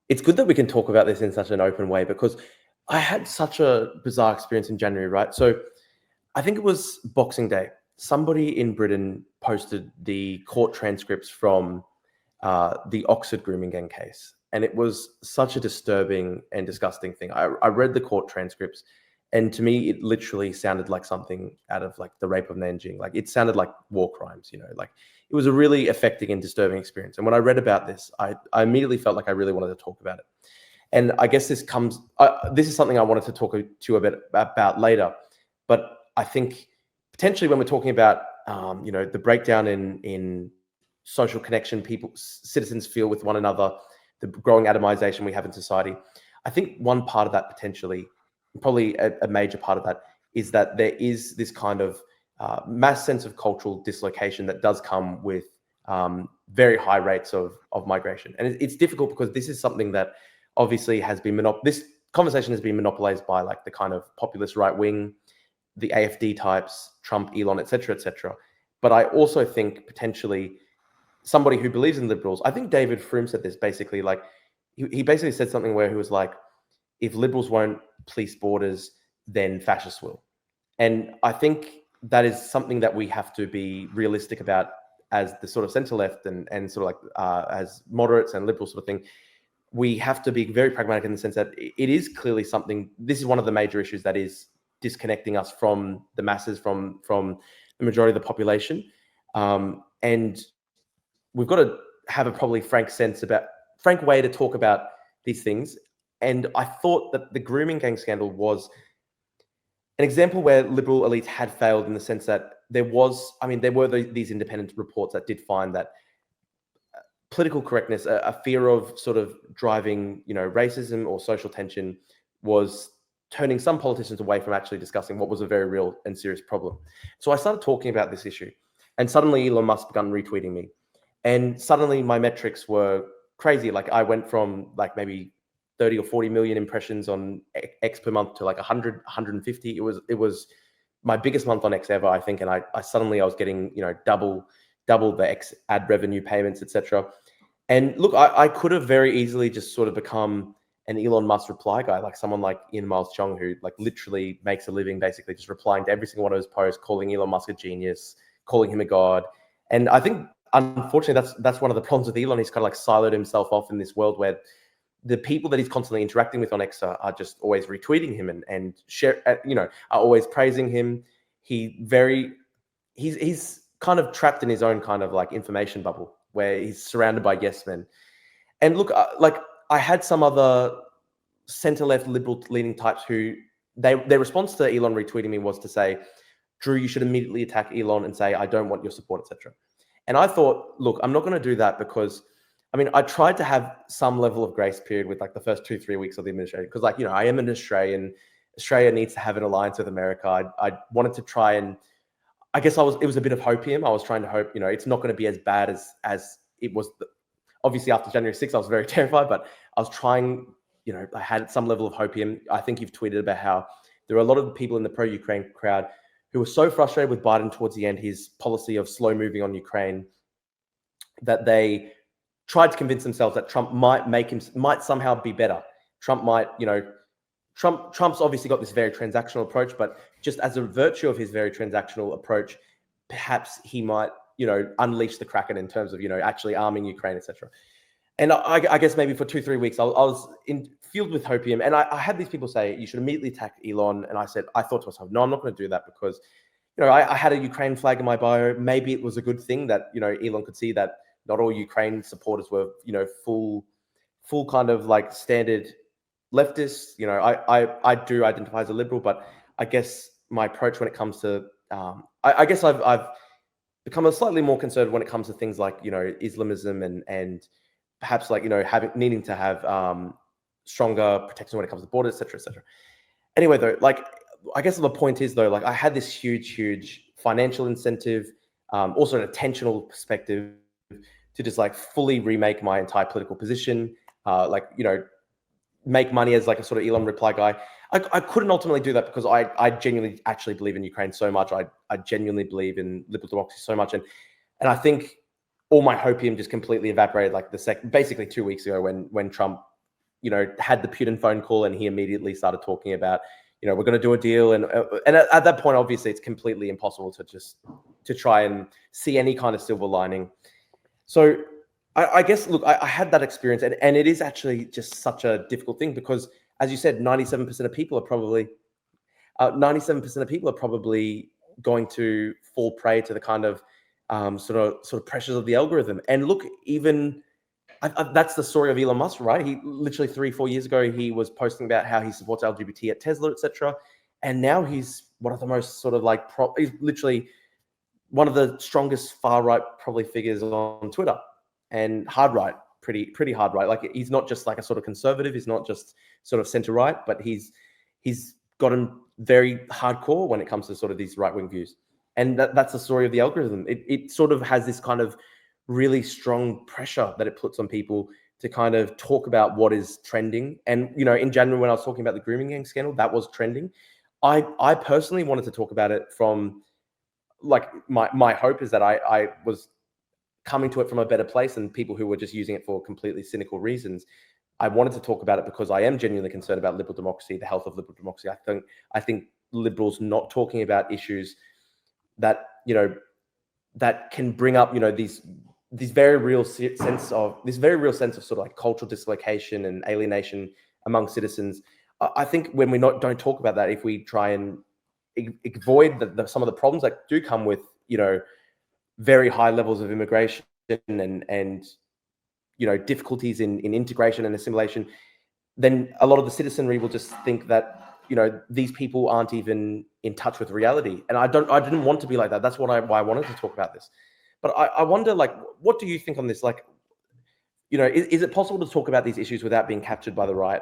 it's good that we can talk about this in such an open way because I had such a bizarre experience in January, right? So I think it was Boxing Day. Somebody in Britain posted the court transcripts from the Oxford grooming gang case. And it was such a disturbing and disgusting thing. I read the court transcripts, and to me, it literally sounded like something out of like the rape of Nanjing. Like it sounded like war crimes, like it was a really affecting and disturbing experience. And when I read about this, I immediately felt like I really wanted to talk about it. And I guess this is something I wanted to talk to you a bit about later. But I think potentially when we're talking about, the breakdown in social connection citizens feel with one another, the growing atomization we have in society, I think one part of that potentially, probably a major part of that, is that there is this kind of mass sense of cultural dislocation that does come with very high rates of migration. And it's difficult because this is something that obviously has been this conversation has been monopolized by like the kind of populist right wing, the AFD types, Trump, Elon, et cetera, et cetera. But I also think potentially somebody who believes in liberals, I think David Froome said this basically, like he basically said something where he was like, if liberals won't police borders, then fascists will. And I think that is something that we have to be realistic about as the sort of center left and sort of like as moderates and liberals sort of thing. We have to be very pragmatic in the sense that it is clearly something, this is one of the major issues that is disconnecting us from the masses, from the majority of the population. And we've got to have a probably frank way to talk about these things. And I thought that the grooming gang scandal was an example where liberal elites had failed in the sense that there were these independent reports that did find that political correctness, a fear of sort of driving, racism or social tension, was turning some politicians away from actually discussing what was a very real and serious problem. So I started talking about this issue, and suddenly Elon Musk began retweeting me. And suddenly my metrics were crazy. Like I went from like maybe 30 or 40 million impressions on X per month to like 100, 150. It was my biggest month on X ever, I think. And I suddenly was getting, double the X ad revenue payments, etc. And look, I could have very easily just sort of become an Elon Musk reply guy, like someone like Ian Miles Chong, who like literally makes a living basically just replying to every single one of his posts, calling Elon Musk a genius, calling him a god. And I think, unfortunately, that's one of the problems with Elon. He's kind of like siloed himself off in this world where the people that he's constantly interacting with on X are just always retweeting him and share, are always praising him. He's kind of trapped in his own kind of like information bubble where he's surrounded by yes men. And look, like I had some other center-left liberal leaning types who their response to Elon retweeting me was to say, Drew, you should immediately attack Elon and say, I don't want your support, etc. And I thought, look, I'm not going to do that because, I tried to have some level of grace period with like the first 2-3 weeks of the administration because, like, I am an Australian. Australia needs to have an alliance with America. I wanted to try and, I guess it was a bit of hopium. I was trying to hope, it's not going to be as bad as it was. Obviously, after January 6th, I was very terrified, but I was trying, I had some level of hopium. I think you've tweeted about how there are a lot of people in the pro-Ukraine crowd who were so frustrated with Biden towards the end, his policy of slow moving on Ukraine, that they tried to convince themselves that Trump might somehow be better. Trump might, Trump's obviously got this very transactional approach, but just as a virtue of his very transactional approach, perhaps he might, unleash the Kraken in terms of, actually arming Ukraine, etc. And I guess maybe for 2-3 weeks, I was filled with hopium. And I had these people say, you should immediately attack Elon. And I thought to myself, no, I'm not going to do that because, I had a Ukraine flag in my bio. Maybe it was a good thing that, Elon could see that not all Ukraine supporters were, full kind of like standard leftists. I do identify as a liberal, but I guess my approach when it comes to, I guess I've become a slightly more conservative when it comes to things like, Islamism and perhaps like, needing to have stronger protection when it comes to borders, et cetera, et cetera. Anyway, though, like, I guess the point is though, like I had this huge financial incentive, also an attentional perspective to just like fully remake my entire political position, make money as like a sort of Elon reply guy. I couldn't ultimately do that because I genuinely actually believe in Ukraine so much. I genuinely believe in liberal democracy so much. And I think all my hopium just completely evaporated like basically 2 weeks ago when Trump, had the Putin phone call and he immediately started talking about, we're going to do a deal. And at that point, obviously it's completely impossible to try and see any kind of silver lining. So I guess, look, I had that experience, and it is actually just such a difficult thing because, as you said, 97% of people are probably 97% of people are probably going to fall prey to the kind of sort of pressures of the algorithm. And look, even that's the story of Elon Musk, right? He literally 3-4 years ago he was posting about how he supports LGBT at Tesla, etc. And now he's one of the most sort of like he's literally one of the strongest far right probably figures on Twitter, and hard right, pretty hard right. Like he's not just like a sort of conservative, he's not just sort of center right, but he's gotten very hardcore when it comes to sort of these right wing views. And that's the story of the algorithm. It sort of has this kind of really strong pressure that it puts on people to kind of talk about what is trending. And in January when I was talking about the grooming gang scandal, that was trending. I personally wanted to talk about it from like my hope is that I was coming to it from a better place, and people who were just using it for completely cynical reasons. I wanted to talk about it because I am genuinely concerned about liberal democracy, the health of liberal democracy. I think liberals not talking about issues that that can bring up these very real sense of sort of like cultural dislocation and alienation among citizens. I think when we don't talk about that, if we try and avoid some of the problems that do come with very high levels of immigration and difficulties in integration and assimilation, then a lot of the citizenry will just think that these people aren't even in touch with reality. And I didn't want to be like that. That's why I wanted to talk about this. But I wonder, like, what do you think on this? Like, is it possible to talk about these issues without being captured by the right?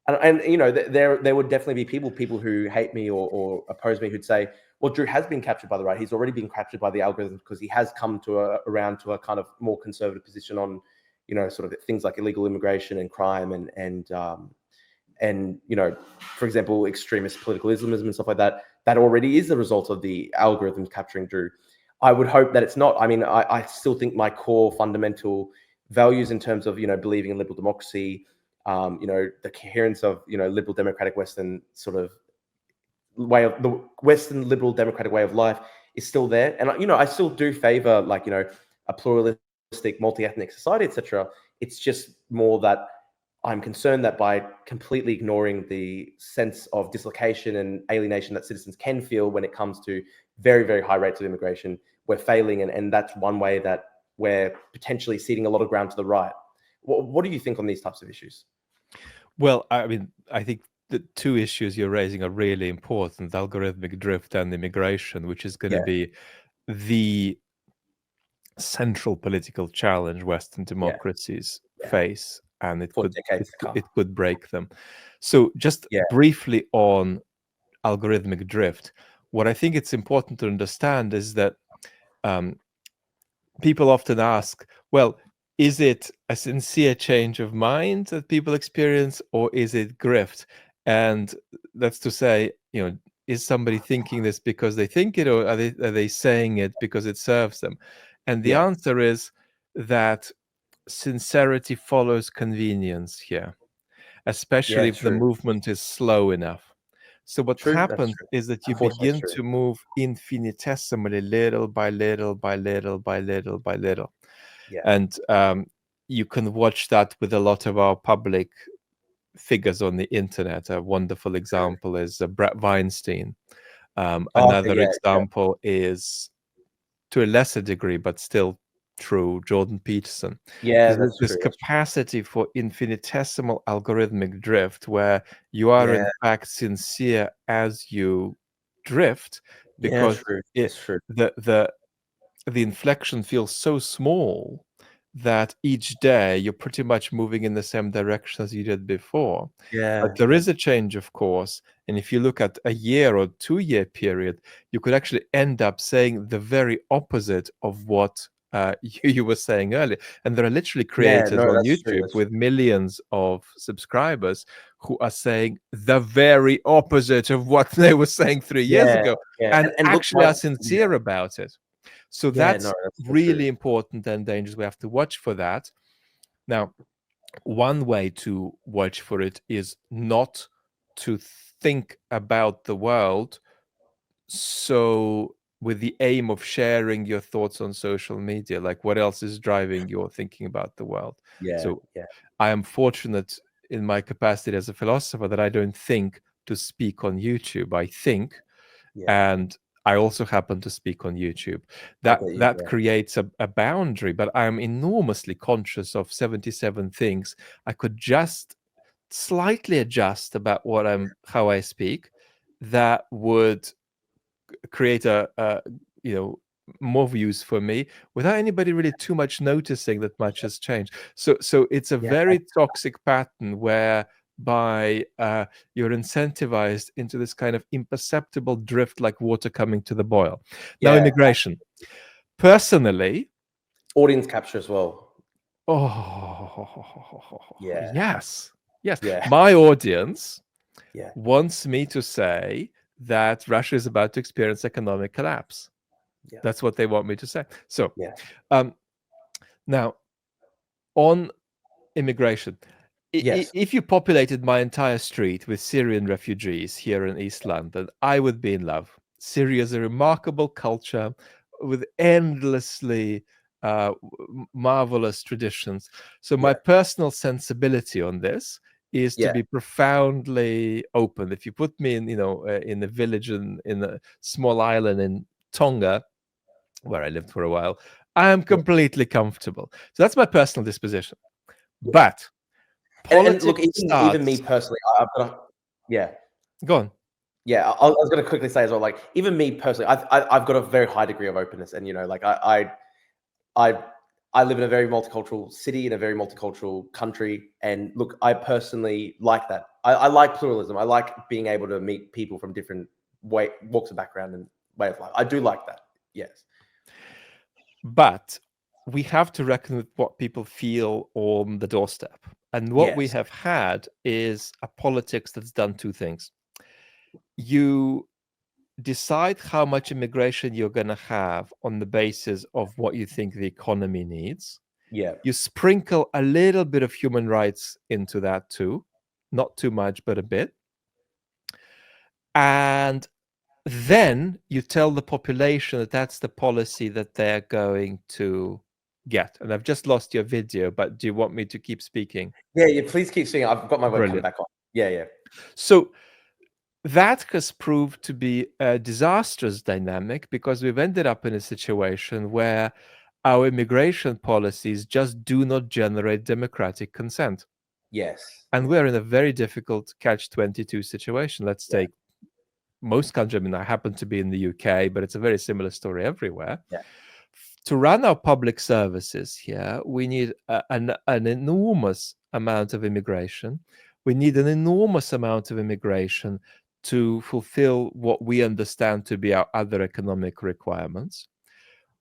And there would definitely be people who hate me or oppose me who'd say, well, Drew has been captured by the right. He's already been captured by the algorithm because he has come around to a kind of more conservative position on, sort of things like illegal immigration and crime and for example, extremist political Islamism and stuff like that. That already is the result of the algorithms capturing Drew. I would hope that it's not. I mean, I still think my core fundamental values in terms of believing in liberal democracy, the coherence of liberal democratic Western sort of way of the Western liberal democratic way of life is still there. And I still do favor like a pluralistic, multi-ethnic society, etc. It's just more that I'm concerned that by completely ignoring the sense of dislocation and alienation that citizens can feel when it comes to very, very high rates of immigration, we're failing. And that's one way that we're potentially ceding a lot of ground to the right. What do you think on these types of issues? Well, I mean, I think the two issues you're raising are really important: algorithmic drift and immigration, which is going to be the central political challenge Western democracies face, and it could break them. So just briefly on algorithmic drift, what I think it's important to understand is that people often ask, well, is it a sincere change of mind that people experience, or is it grift? And that's to say, is somebody thinking this because they think it, or are they saying it because it serves them? And the answer is that sincerity follows convenience here, especially if the movement is slow enough. So what happens is that you begin to move infinitesimally, little by little by little by little by little. And you can watch that with a lot of our public figures on the internet. A wonderful example is Brett Weinstein. Another example is, to a lesser degree, but still true, Jordan Peterson. There's this capacity for infinitesimal algorithmic drift where you are in fact sincere as you drift, because the inflection feels so small that each day you're pretty much moving in the same direction as you did before. But there is a change, of course. And if you look at a year or 2-year period, you could actually end up saying the very opposite of what you were saying earlier. And there are literally creators on YouTube with millions of subscribers who are saying the very opposite of what they were saying 3 years ago, and actually are sincere about it. So that's really important and dangerous. We have to watch for that. Now, one way to watch for it is not to think about the world so with the aim of sharing your thoughts on social media. Like, what else is driving your thinking about the world? Yeah, So yeah, I am fortunate in my capacity as a philosopher that I don't think to speak on YouTube. I think, yeah. and I also happen to speak on YouTube. I That get you. that Yeah, creates a boundary, but I'm enormously conscious of 77 things I could just slightly adjust about how I speak that would create a more views for me without anybody really too much noticing that much has changed. So it's a yeah, very toxic pattern whereby you're incentivized into this kind of imperceptible drift like water coming to the boil. Now, yeah. immigration. Personally, Audience capture as well. Yeah, yes. Yes. yeah, My audience yeah, wants me to say that Russia is about to experience economic collapse. yeah, That's what they want me to say. So, yeah, um, now on immigration, yes, if you populated my entire street with Syrian refugees here in East London, I would be in love. Syria is a remarkable culture with endlessly marvelous traditions. So my yeah, personal sensibility on this is to yeah, be profoundly open. If you put me in, in a village in a small island in Tonga, where I lived for a while, I am yeah, completely comfortable. So that's my personal disposition. yeah. But And look, politics even me starts. personally, I've got a, yeah. Go on. Yeah, I was going to quickly say as well, like even me personally, I've got a very high degree of openness, and like I I live in a very multicultural city in a very multicultural country, and look, I personally like that. I like pluralism. I like being able to meet people from different walks of background and way of life. I do like that. Yes. But we have to reckon with what people feel on the doorstep. And what we Yes. have had is a politics that's done two things. You decide how much immigration you're going to have on the basis of what you think the economy needs. Yeah. You sprinkle a little bit of human rights into that too, not too much, but a bit. And then you tell the population that that's the policy that they're going to get. And I've just lost your video, but do you want me to keep speaking? Yeah. Yeah. Please keep seeing. I've got my webcam Brilliant. back on. Yeah. Yeah. So that has proved to be a disastrous dynamic because we've ended up in a situation where our immigration policies just do not generate democratic consent. Yes. And Yeah. we're in a very difficult catch-22 situation. Let's Yeah. take most countries. I mean, I happen to be in the UK, but it's a very similar story everywhere. Yeah. To run our public services here, we need an enormous amount of immigration. We need an enormous amount of immigration to fulfill what we understand to be our other economic requirements.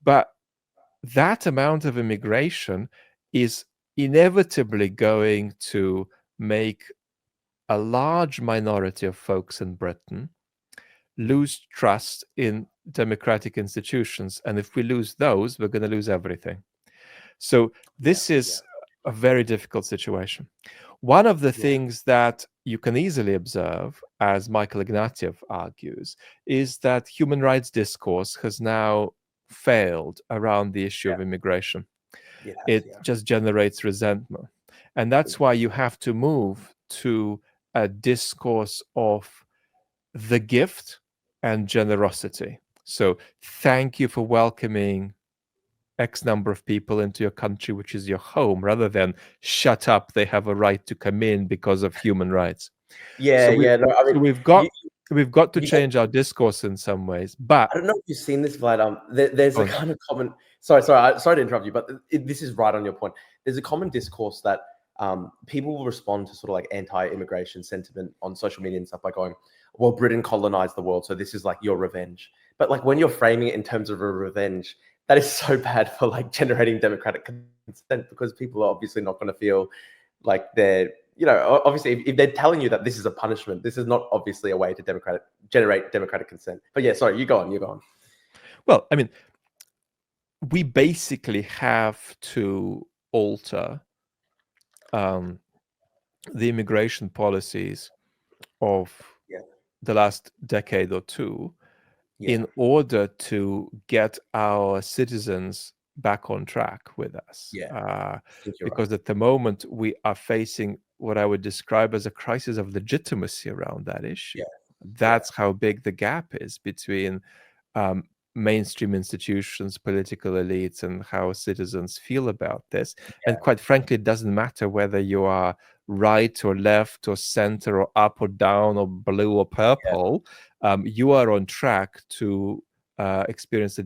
But that amount of immigration is inevitably going to make a large minority of folks in Britain lose trust in democratic institutions. And if we lose those, we're going to lose everything. So Yeah. this Yeah. is a very difficult situation. One of the Yeah. things that you can easily observe, as Michael Ignatieff argues, is that human rights discourse has now failed around the issue of immigration. It has. It Yeah. just generates resentment. And that's why you have to move to a discourse of the gift and generosity. So thank you for welcoming X number of people into your country, which is your home, rather than shut up, they have a right to come in because of human rights. Yeah. So we Yeah. No, I mean, so we've you, got we've got to yeah. change our discourse in some ways. But I don't know if you've seen this, Vlad. There's go a on. kind of common. Sorry to interrupt you, but this is right on your point. There's a common discourse that people will respond to sort of like anti-immigration sentiment on social media and stuff by going, "Well, Britain colonized the world, so this is like your revenge." But like when you're framing it in terms of a revenge, that is so bad for like generating democratic consent because people are obviously not going to feel like they're obviously if they're telling you that this is a punishment, this is not obviously a way to generate democratic consent. But yeah, sorry, you go on. Well, I mean, we basically have to alter the immigration policies of Yeah. the last decade or two in order to get our citizens back on track with us. I think you're right. Because at the moment we are facing what I would describe as a crisis of legitimacy around that issue. That's how big the gap is between mainstream institutions, political elites, and how citizens feel about this. And quite frankly, it doesn't matter whether you are right or left or center or up or down or blue or purple. You are on track to experience a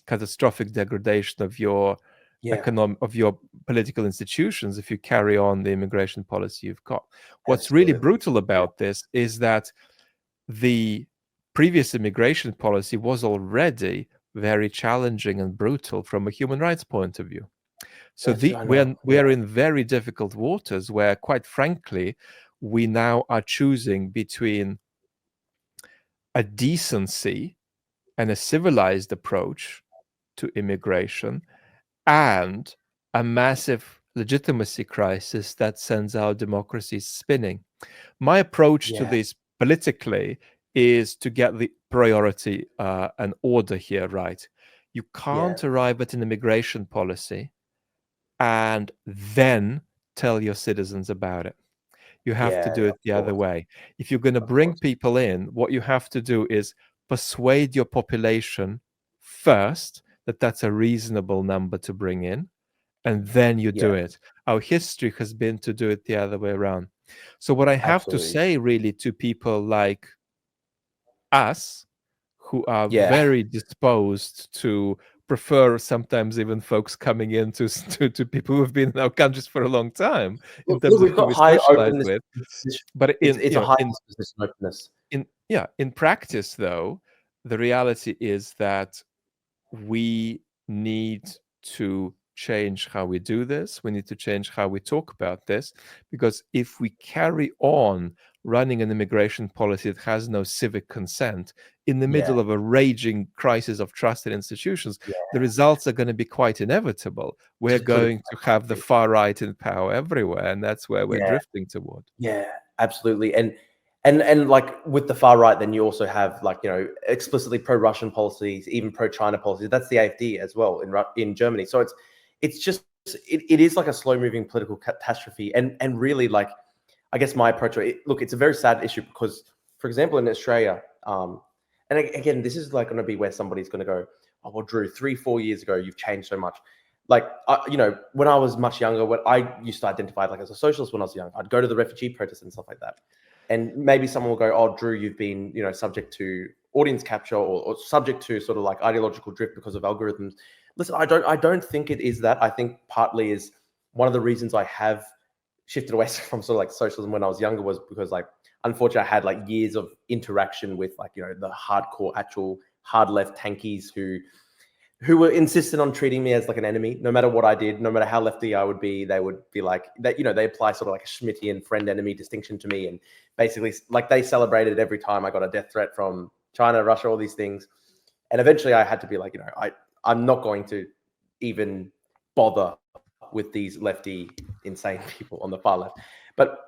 catastrophic degradation of your of your political institutions if you carry on the immigration policy you've got. What's really brutal about this is that the previous immigration policy was already very challenging and brutal from a human rights point of view. So we are in very difficult waters where, quite frankly, we now are choosing between a decency and a civilized approach to immigration and a massive legitimacy crisis that sends our democracies spinning. My approach to this politically is to get the priority and order here right. You can't arrive at an immigration policy and then tell your citizens about it. You have to do it the other way. If you're going to bring people in, what you have to do is persuade your population first that that's a reasonable number to bring in, and then you do it. Our history has been to do it the other way around. So what I have to say really to people like us, who are very disposed to prefer sometimes even folks coming in to people who've been in our countries for a long time in terms of who we socialize with. But it's a high disposition openness. In practice, though, the reality is that we need to change how we do this. We need to change how we talk about this, because if we carry on running an immigration policy that has no civic consent in the middle of a raging crisis of trust in institutions, the results are going to be quite inevitable. We're going to have the far right in power everywhere, and that's where we're drifting toward. Yeah, absolutely. And like with the far right, then you also have, like, you know, explicitly pro-Russian policies, even pro-China policies. That's the AfD as well in Germany. So it's just it is like a slow-moving political catastrophe. And really, like, I guess my approach, look, it's a very sad issue because, for example, in Australia, and again, this is like going to be where somebody's going to go, oh, well, Drew, 3-4 years ago, you've changed so much. Like, you know, when I was much younger, when I used to identify like as a socialist when I was young, I'd go to the refugee protests and stuff like that. And maybe someone will go, oh, Drew, you've been, you know, subject to audience capture or subject to sort of like ideological drift because of algorithms. Listen, I don't think it is that. I think partly is one of the reasons I have shifted away from sort of like socialism when I was younger was because, like, unfortunately, I had like years of interaction with, like, you know, the hardcore, actual hard left tankies who were insistent on treating me as like an enemy. No matter what I did, no matter how lefty I would be, they would be like that. You know, they apply sort of like a Schmittian friend-enemy distinction to me, and basically, like, they celebrated every time I got a death threat from China, Russia, all these things. And eventually, I had to be like, you know, I'm not going to even bother with these lefty, insane people on the far left. But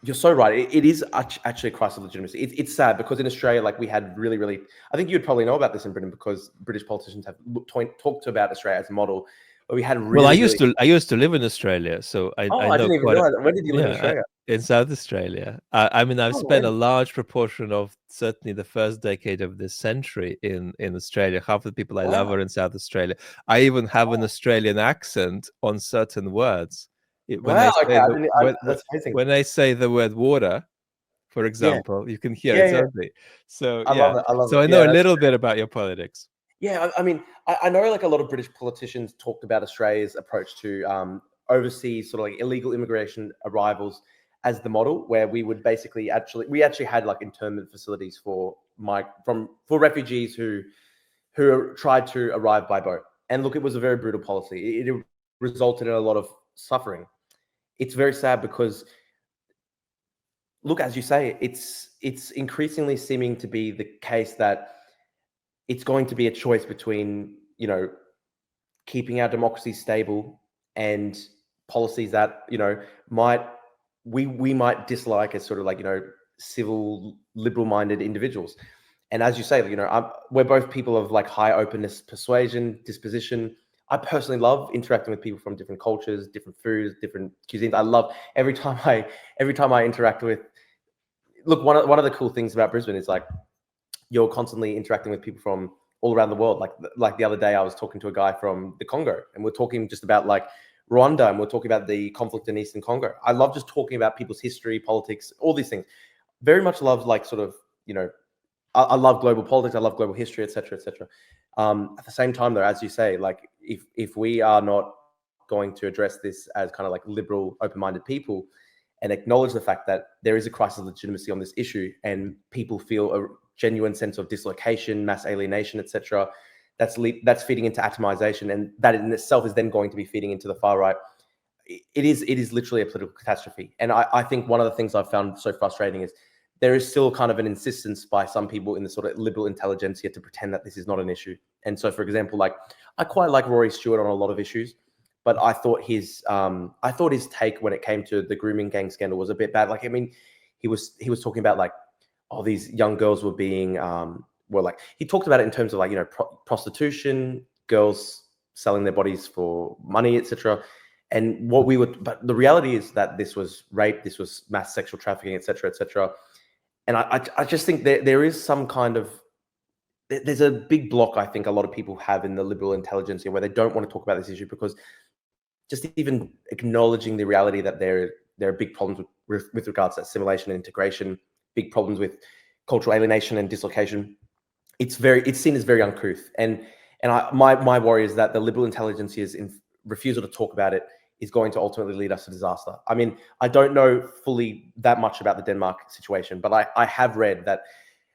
you're so right. It is actually a crisis of legitimacy. It's sad because in Australia, like, we had really, I think you'd probably know about this in Britain because British politicians have talked about Australia as a model. But we had really. Well, I used to live in Australia, so I know didn't even realize that. When did you live in Australia? In South Australia. I mean, I've spent a large proportion of certainly the first decade of this century in Australia. Half the people I love are in South Australia. I even have an Australian accent on certain words. When I say the word water, for example, you can hear it totally. So I love it. So I know a little bit about your politics. Yeah, I mean, I know like a lot of British politicians talked about Australia's approach to overseas sort of like illegal immigration arrivals as the model, where we would basically we actually had like internment facilities for refugees who tried to arrive by boat. And look, it was a very brutal policy. It resulted in a lot of suffering. It's very sad because, look, as you say, it's increasingly seeming to be the case that it's going to be a choice between, you know, keeping our democracy stable and policies that, you know, we might dislike as sort of like, you know, civil, liberal-minded individuals. And as you say, we're both people of like high openness, persuasion, disposition. I personally love interacting with people from different cultures, different foods, different cuisines. I love every time I interact with. Look, one of the cool things about Brisbane is like you're constantly interacting with people from all around the world. Like the other day, I was talking to a guy from the Congo, and we're talking just about like Rwanda, and we're talking about the conflict in Eastern Congo. I love just talking about people's history, politics, all these things. Very much love like sort of, I love global politics. I love global history, etc., etc. At the same time, though, as you say, like if we are not going to address this as kind of like liberal, open-minded people, and acknowledge the fact that there is a crisis of legitimacy on this issue, and people feel a genuine sense of dislocation, mass alienation, etc., that's feeding into atomization, and that in itself is then going to be feeding into the far right. It is literally a political catastrophe. And I think one of the things I've found so frustrating is there is still kind of an insistence by some people in the sort of liberal intelligentsia to pretend that this is not an issue. And so, for example, like I quite like Rory Stewart on a lot of issues, but I thought his take when it came to the grooming gang scandal was a bit bad. Like, I mean, he was talking about like, oh, these young girls were being he talked about it in terms of like, prostitution, girls selling their bodies for money, etc. And but the reality is that this was rape, this was mass sexual trafficking, etc., etc. And I just think there is some kind of, there's a big block I think a lot of people have in the liberal intelligentsia where they don't want to talk about this issue, because just even acknowledging the reality that there are big problems with regards to assimilation and integration, big problems with cultural alienation and dislocation. It's seen as very uncouth. And my worry is that the liberal intelligentsia's refusal to talk about it is going to ultimately lead us to disaster. I mean, I don't know fully that much about the Denmark situation, but I have read that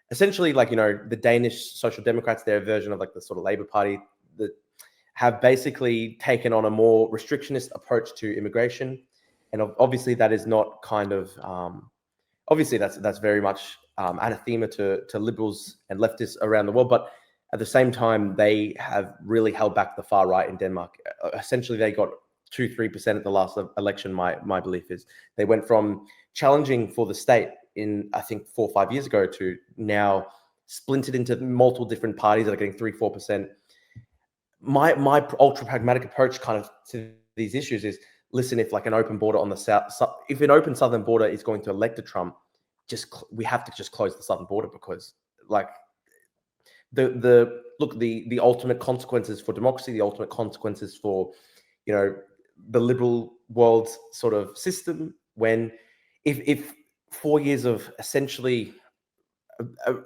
essentially, like, the Danish Social Democrats, their version of like the sort of Labour Party, that have basically taken on a more restrictionist approach to immigration. And obviously that is not kind of, obviously that's very much anathema to liberals and leftists around the world. But at the same time, they have really held back the far right in Denmark. Essentially, they got 2-3% at the last election. My belief is they went from challenging for the state in, I think, 4 or 5 years ago to now splintered into multiple different parties that are getting 3-4%. My ultra pragmatic approach kind of to these issues is, listen, if like an open border on the south, if an open southern border is going to elect a Trump, we have to just close the southern border, because like the ultimate consequences for democracy, the ultimate consequences for the liberal world's sort of system, when if 4 years of essentially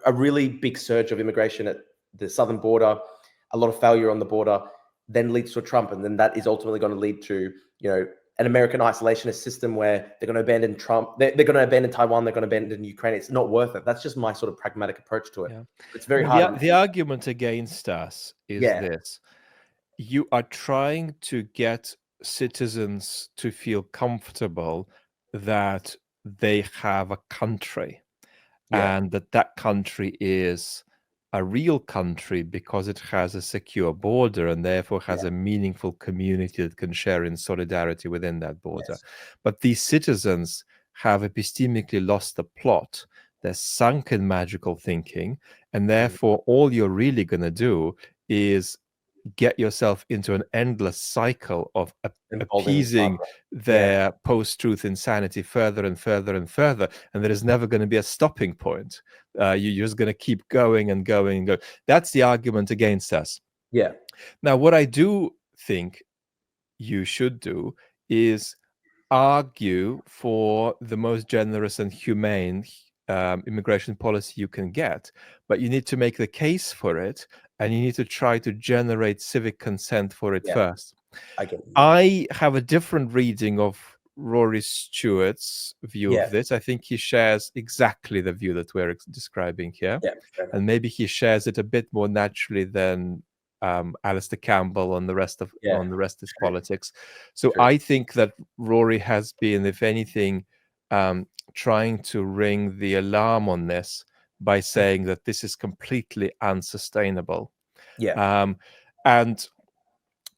a really big surge of immigration at the southern border, a lot of failure on the border, then leads to a Trump, and then that is ultimately going to lead to an American isolationist system where they're going to abandon Trump, they're going to abandon Taiwan, they're going to abandon Ukraine. It's not worth it. That's just my sort of pragmatic approach to it. Yeah. It's very hard. The argument against us is this: you are trying to get citizens to feel comfortable that they have a country, and that country is a real country because it has a secure border and therefore has a meaningful community that can share in solidarity within that border. But these citizens have epistemically lost the plot. They're sunk in magical thinking, and therefore all you're really going to do is get yourself into an endless cycle of appeasing their post-truth insanity further and further and further, and there is never going to be a stopping point. You're just going to keep going and going and go. That's the argument against us. Yeah. Now, what I do think you should do is argue for the most generous and humane immigration policy you can get, but you need to make the case for it, and you need to try to generate civic consent for it first. I have a different reading of Rory Stewart's view of this. I think he shares exactly the view that we're describing here, and maybe he shares it a bit more naturally than Alistair Campbell on the rest of his politics. So I think that Rory has been, if anything, trying to ring the alarm on this by saying that this is completely unsustainable. And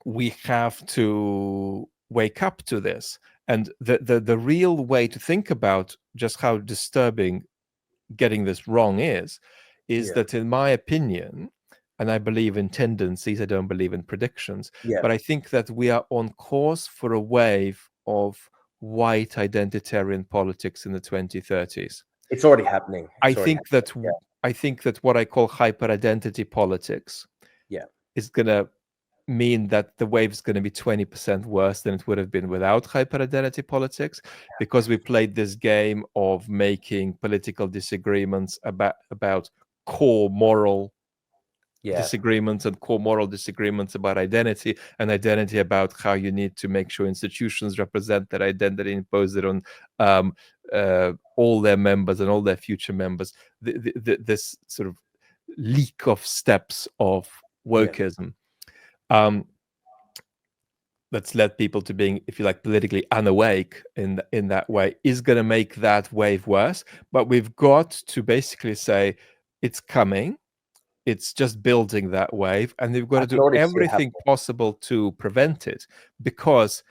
we have to wake up to this. And the real way to think about just how disturbing getting this wrong is is that, in my opinion, and I believe in tendencies, I don't believe in predictions, but I think that we are on course for a wave of white identitarian politics in the 2030s. It's already happening. I think that what I call hyper-identity politics is going to mean that the wave is going to be 20% worse than it would have been without hyper-identity politics, because we played this game of making political disagreements about core moral disagreements and core moral disagreements about identity, and identity about how you need to make sure institutions represent that identity, impose it on all their members and all their future members. This sort of leak of steps of wokeism that's led people to being, if you like, politically unawake in that way, is going to make that wave worse. But we've got to basically say it's coming. It's just building that wave, and they've got to do everything possible to prevent it, because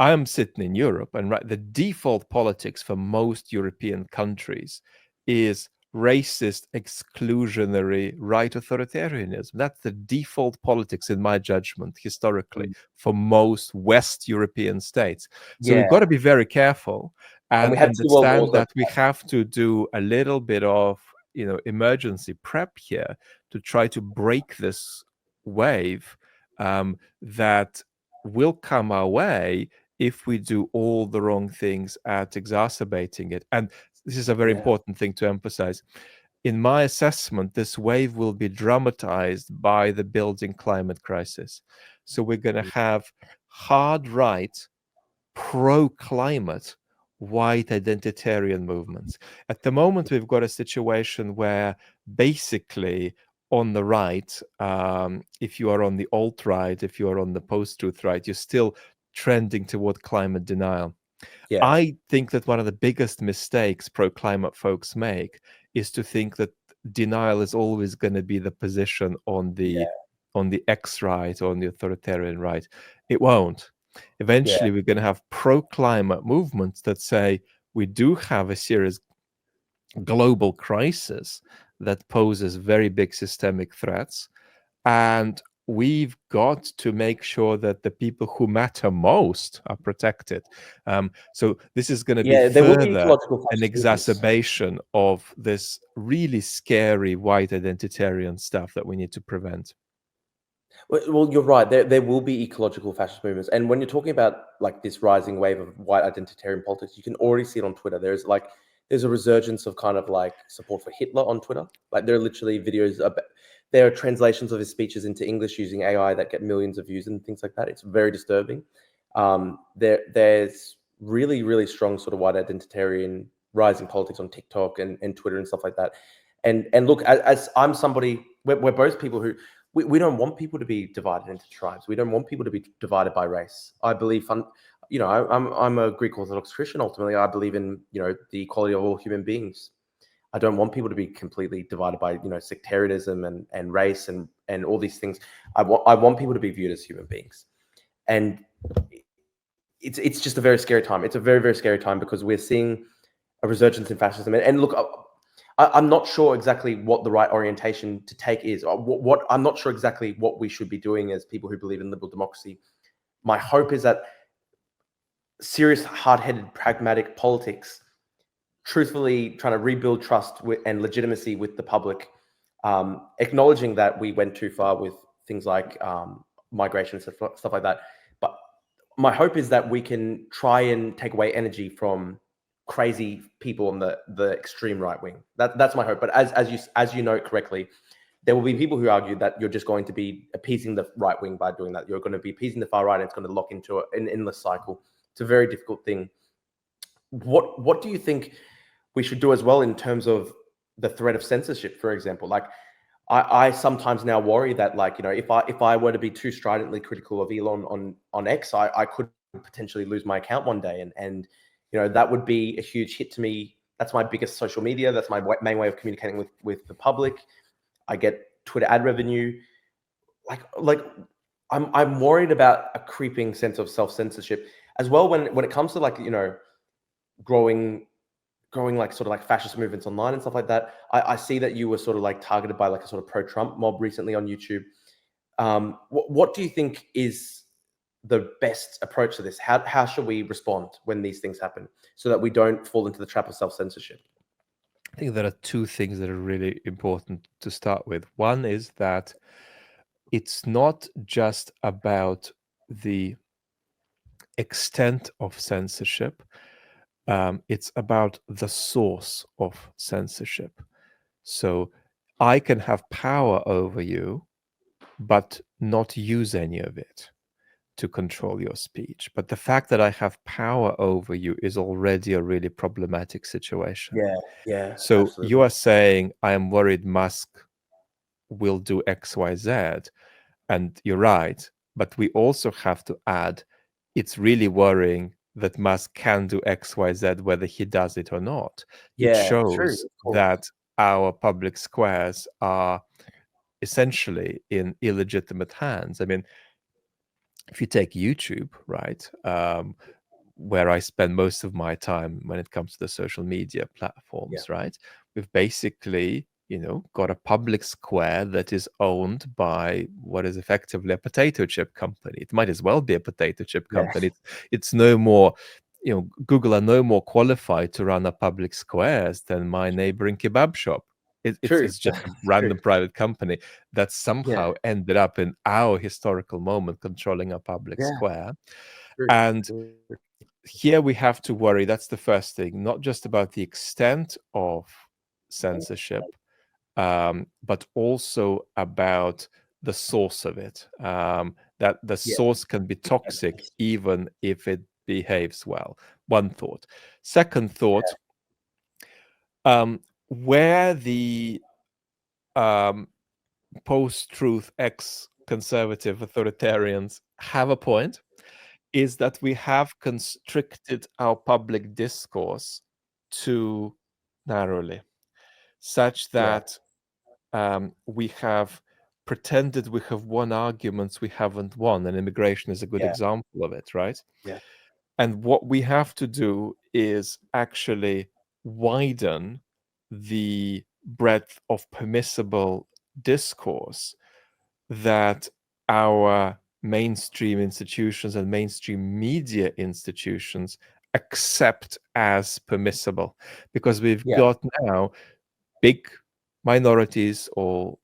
I'm sitting in Europe, and the default politics for most European countries is racist, exclusionary, right authoritarianism. That's the default politics, in my judgment, historically, for most West European states. So we've got to be very careful and we had understand that we have to do a little bit of emergency prep here to try to break this wave that will come our way if we do all the wrong things at exacerbating it. And this is a very important thing to emphasize. In my assessment, this wave will be dramatized by the building climate crisis. So we're going to have hard right, pro-climate, white identitarian movements. At the moment, we've got a situation where basically on the right, if you are on the alt-right, if you are on the post-truth right, you're still trending toward climate denial. I think that one of the biggest mistakes pro-climate folks make is to think that denial is always going to be the position on the X-right or on the authoritarian right. It won't. Eventually, we're going to have pro-climate movements that say we do have a serious global crisis that poses very big systemic threats, and we've got to make sure that the people who matter most are protected. So this is going to be further an exacerbation of this really scary white identitarian stuff that we need to prevent. Well, you're right. There will be ecological fascist movements, and when you're talking about like this rising wave of white identitarian politics, you can already see it on Twitter. There's a resurgence of kind of like support for Hitler on Twitter. Like there are literally videos there are translations of his speeches into English using AI that get millions of views and things like that. It's very disturbing. There's really, really strong sort of white identitarian rising politics on TikTok and Twitter and stuff like that. And look, as I'm somebody, we're both people who we don't want people to be divided into tribes. We don't want people to be divided by race. I believe, I'm a Greek Orthodox Christian. Ultimately, I believe in the equality of all human beings. I don't want people to be completely divided by sectarianism and race and all these things. I want people to be viewed as human beings, and it's just a very scary time. It's a very, very scary time because we're seeing a resurgence in fascism. And look, I'm not sure exactly what the right orientation to take is. I'm not sure exactly what we should be doing as people who believe in liberal democracy. My hope is that serious, hard-headed, pragmatic politics, truthfully trying to rebuild trust and legitimacy with the public, acknowledging that we went too far with things like migration and stuff like that. But my hope is that we can try and take away energy from crazy people on the extreme right wing. That's my hope. But as you note correctly, there will be people who argue that you're just going to be appeasing the right wing by doing that. You're going to be appeasing the far right, and it's going to lock into an endless cycle. It's a very difficult thing. What do you think we should do as well in terms of the threat of censorship, for example? Like, I sometimes now worry that, like, if I were to be too stridently critical of Elon on X, I could potentially lose my account one day, and that would be a huge hit to me. That's my biggest social media. That's my main way of communicating with the public. I get Twitter ad revenue. Like I'm worried about a creeping sense of self-censorship as well when it comes to, like, growing growing like sort of like fascist movements online and stuff like that. I see that you were sort of like targeted by like a sort of pro-Trump mob recently on YouTube. What do you think is the best approach to this? How should we respond when these things happen so that we don't fall into the trap of self-censorship? I think there are two things that are really important to start with. One is that it's not just about the extent of censorship, it's about the source of censorship. So I can have power over you, but not use any of it to control your speech. But the fact that I have power over you is already a really problematic situation. Yeah, So you absolutely. are saying, I am worried Musk will do X, Y, Z. And you're right. But we also have to add, it's really worrying that Musk can do X, Y, Z, whether he does it or not. It Yeah, true, shows of course. that our public squares are essentially in illegitimate hands. I mean, if you take YouTube, right, where I spend most of my time when it comes to the social media Yeah, platforms, right, we've basically, got a public square that is owned by what is effectively a potato chip company. It might as well be a potato chip yeah, company. It's no more, Google are no more qualified to run a public squares than my neighboring kebab shop. It's true. it's just a True. random private company that Yeah, somehow ended up in our historical moment controlling a public yeah, square. true. And here we have to worry, that's the first thing, not just about the extent of censorship, but also about the source of it. That the Yeah, source can be toxic even if it behaves well. One thought. Second thought, where the post-truth ex-conservative authoritarians have a point is that we have constricted our public discourse too narrowly, such yeah, that we have pretended we have won arguments we haven't won, and immigration is a good yeah, example of it, right? yeah, And what we have to do is actually widen the breadth of permissible discourse that our mainstream institutions and mainstream media institutions accept as permissible, because we've yeah, got now big minorities or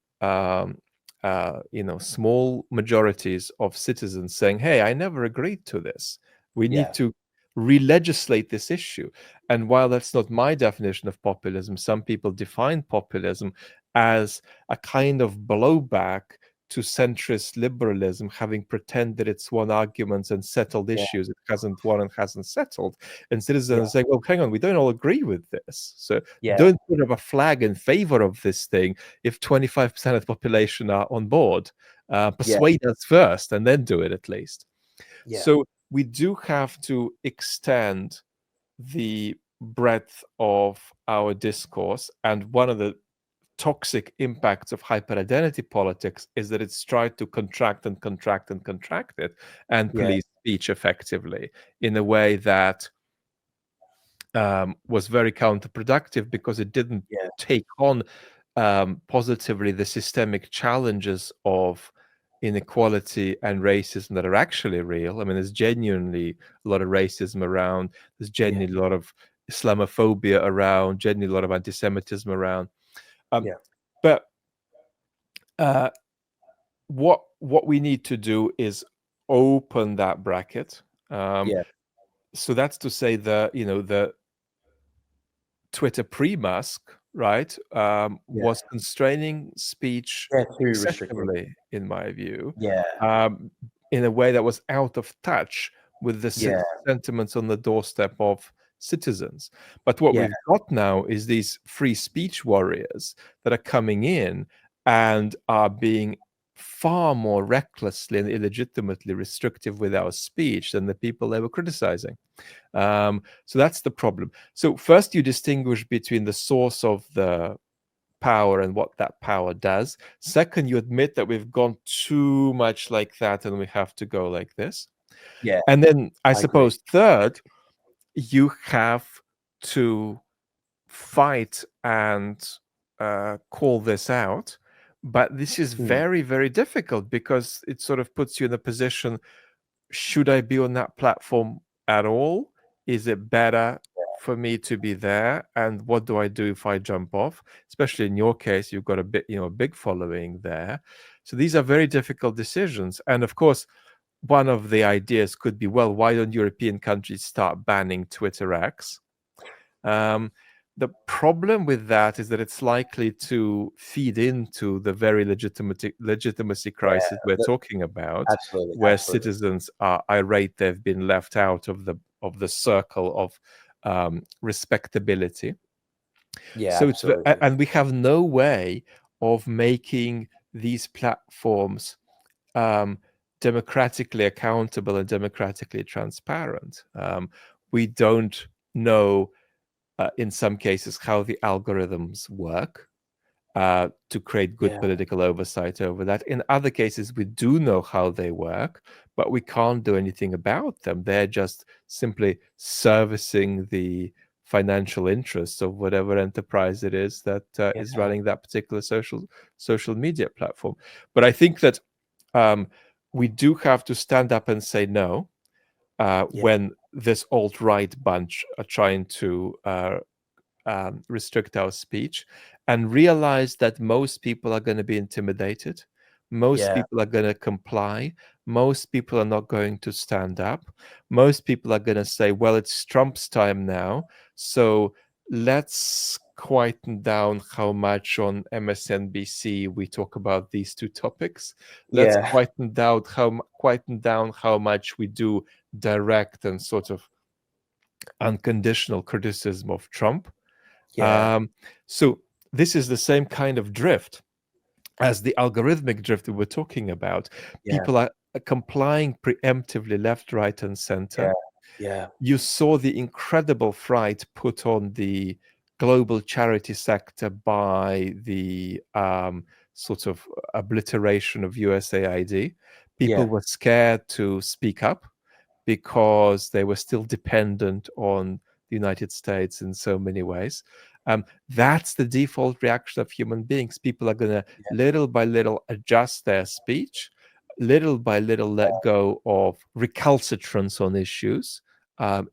small majorities of citizens saying, hey, I never agreed to this, we need yeah, to re-legislate this issue. And while that's not my definition of populism, some people define populism as a kind of blowback to centrist liberalism, having pretended it's won arguments and settled yeah, issues it hasn't won and hasn't settled. And citizens yeah, are saying, well, hang on, we don't all agree with this. So yeah, don't put up a flag in favor of this thing if 25% of the population are on board. yeah, Persuade us first and then do it at least. yeah, So we do have to extend the breadth of our discourse. And one of the toxic impacts of hyper-identity politics is that it's tried to contract and contract and contract it and yeah, police speech effectively in a way that was very counterproductive, because it didn't yeah, take on positively the systemic challenges of inequality and racism that are actually real. I mean, there's genuinely a lot of racism around, there's yeah, genuinely a lot of Islamophobia around, genuinely a lot of anti-Semitism around. Um, yeah, but uh, what we need to do is open that bracket. yeah, So that's to say the Twitter pre-Musk, right, yeah, was constraining speech yeah, too restrictive. excessively, in my view, Yeah, um, in a way that was out of touch with the yeah, sentiments on the doorstep of citizens. But what yeah, we've got now is these free speech warriors that are coming in and are being far more recklessly and illegitimately restrictive with our speech than the people they were criticizing. So that's the problem. So first, you distinguish between the source of the power and what that power does. Second, you admit that we've gone too much like that and we have to go like this. yeah, And then I I agree. suppose third, you have to fight and call this out. But this is very, very difficult because it sort of puts you in a position, should I be on that platform at all? Is it better for me to be there? And what do I do if I jump off? Especially in your case, you've got a bit, a big following there. So these are very difficult decisions. And of course, one of the ideas could be, well, why don't European countries start banning Twitter X? The problem with that is that it's likely to feed into the very legitimacy crisis we're talking about, Absolutely, where absolutely. citizens are irate they've been left out of the circle of respectability. Yeah, So absolutely. and we have no way of making these platforms democratically accountable and democratically transparent. We don't know in some cases how the algorithms work to create good Yeah, political oversight over that. In other cases, we do know how they work, but we can't do anything about them. They're just simply servicing the financial interests of whatever enterprise it is that is yeah, running that particular social media platform. But I think that we do have to stand up and say no yeah, when this alt-right bunch are trying to restrict our speech, and realize that most people are going to be intimidated. Most yeah, people are going to comply. Most people are not going to stand up. Most people are going to say, well, it's Trump's time now. So let's quieten down how much on MSNBC we talk about these two topics. Let's yeah, quieten down how much we do direct and sort of unconditional criticism of Trump. yeah, So this is the same kind of drift as the algorithmic drift we were talking about. yeah, People are complying preemptively left, right, and center. yeah, yeah, You saw the incredible fright put on the global charity sector by the sort of obliteration of USAID. People yeah, were scared to speak up because they were still dependent on the United States in so many ways. That's the default reaction of human beings. People are going to little by little adjust their speech, little by little let go of recalcitrance on issues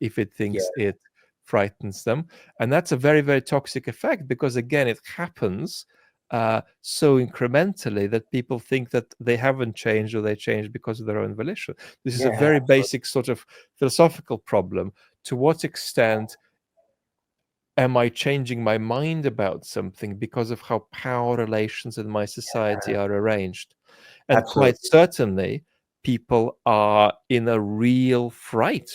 if it yeah, thinks it frightens them. And that's a very, very toxic effect because, again, it happens so incrementally that people think that they haven't changed or they changed because of their own volition. This is a yeah, very absolutely. basic sort of philosophical problem. To what extent am I changing my mind about something because of how power relations in my society are arranged? And quite Absolutely. certainly, people are in a real fright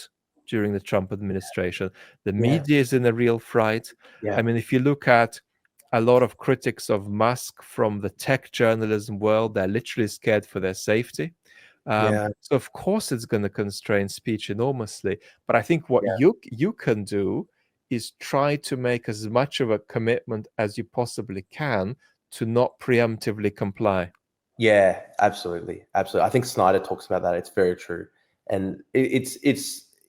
during the Trump administration. The Yeah, media is in a real fright. yeah, I mean, if you look at a lot of critics of Musk from the tech journalism world, they're literally scared for their safety. yeah, So of course it's going to constrain speech enormously. But I think what yeah, you can do is try to make as much of a commitment as you possibly can to not preemptively comply. yeah, absolutely, absolutely. I think Snyder talks about that. It's very true, and it's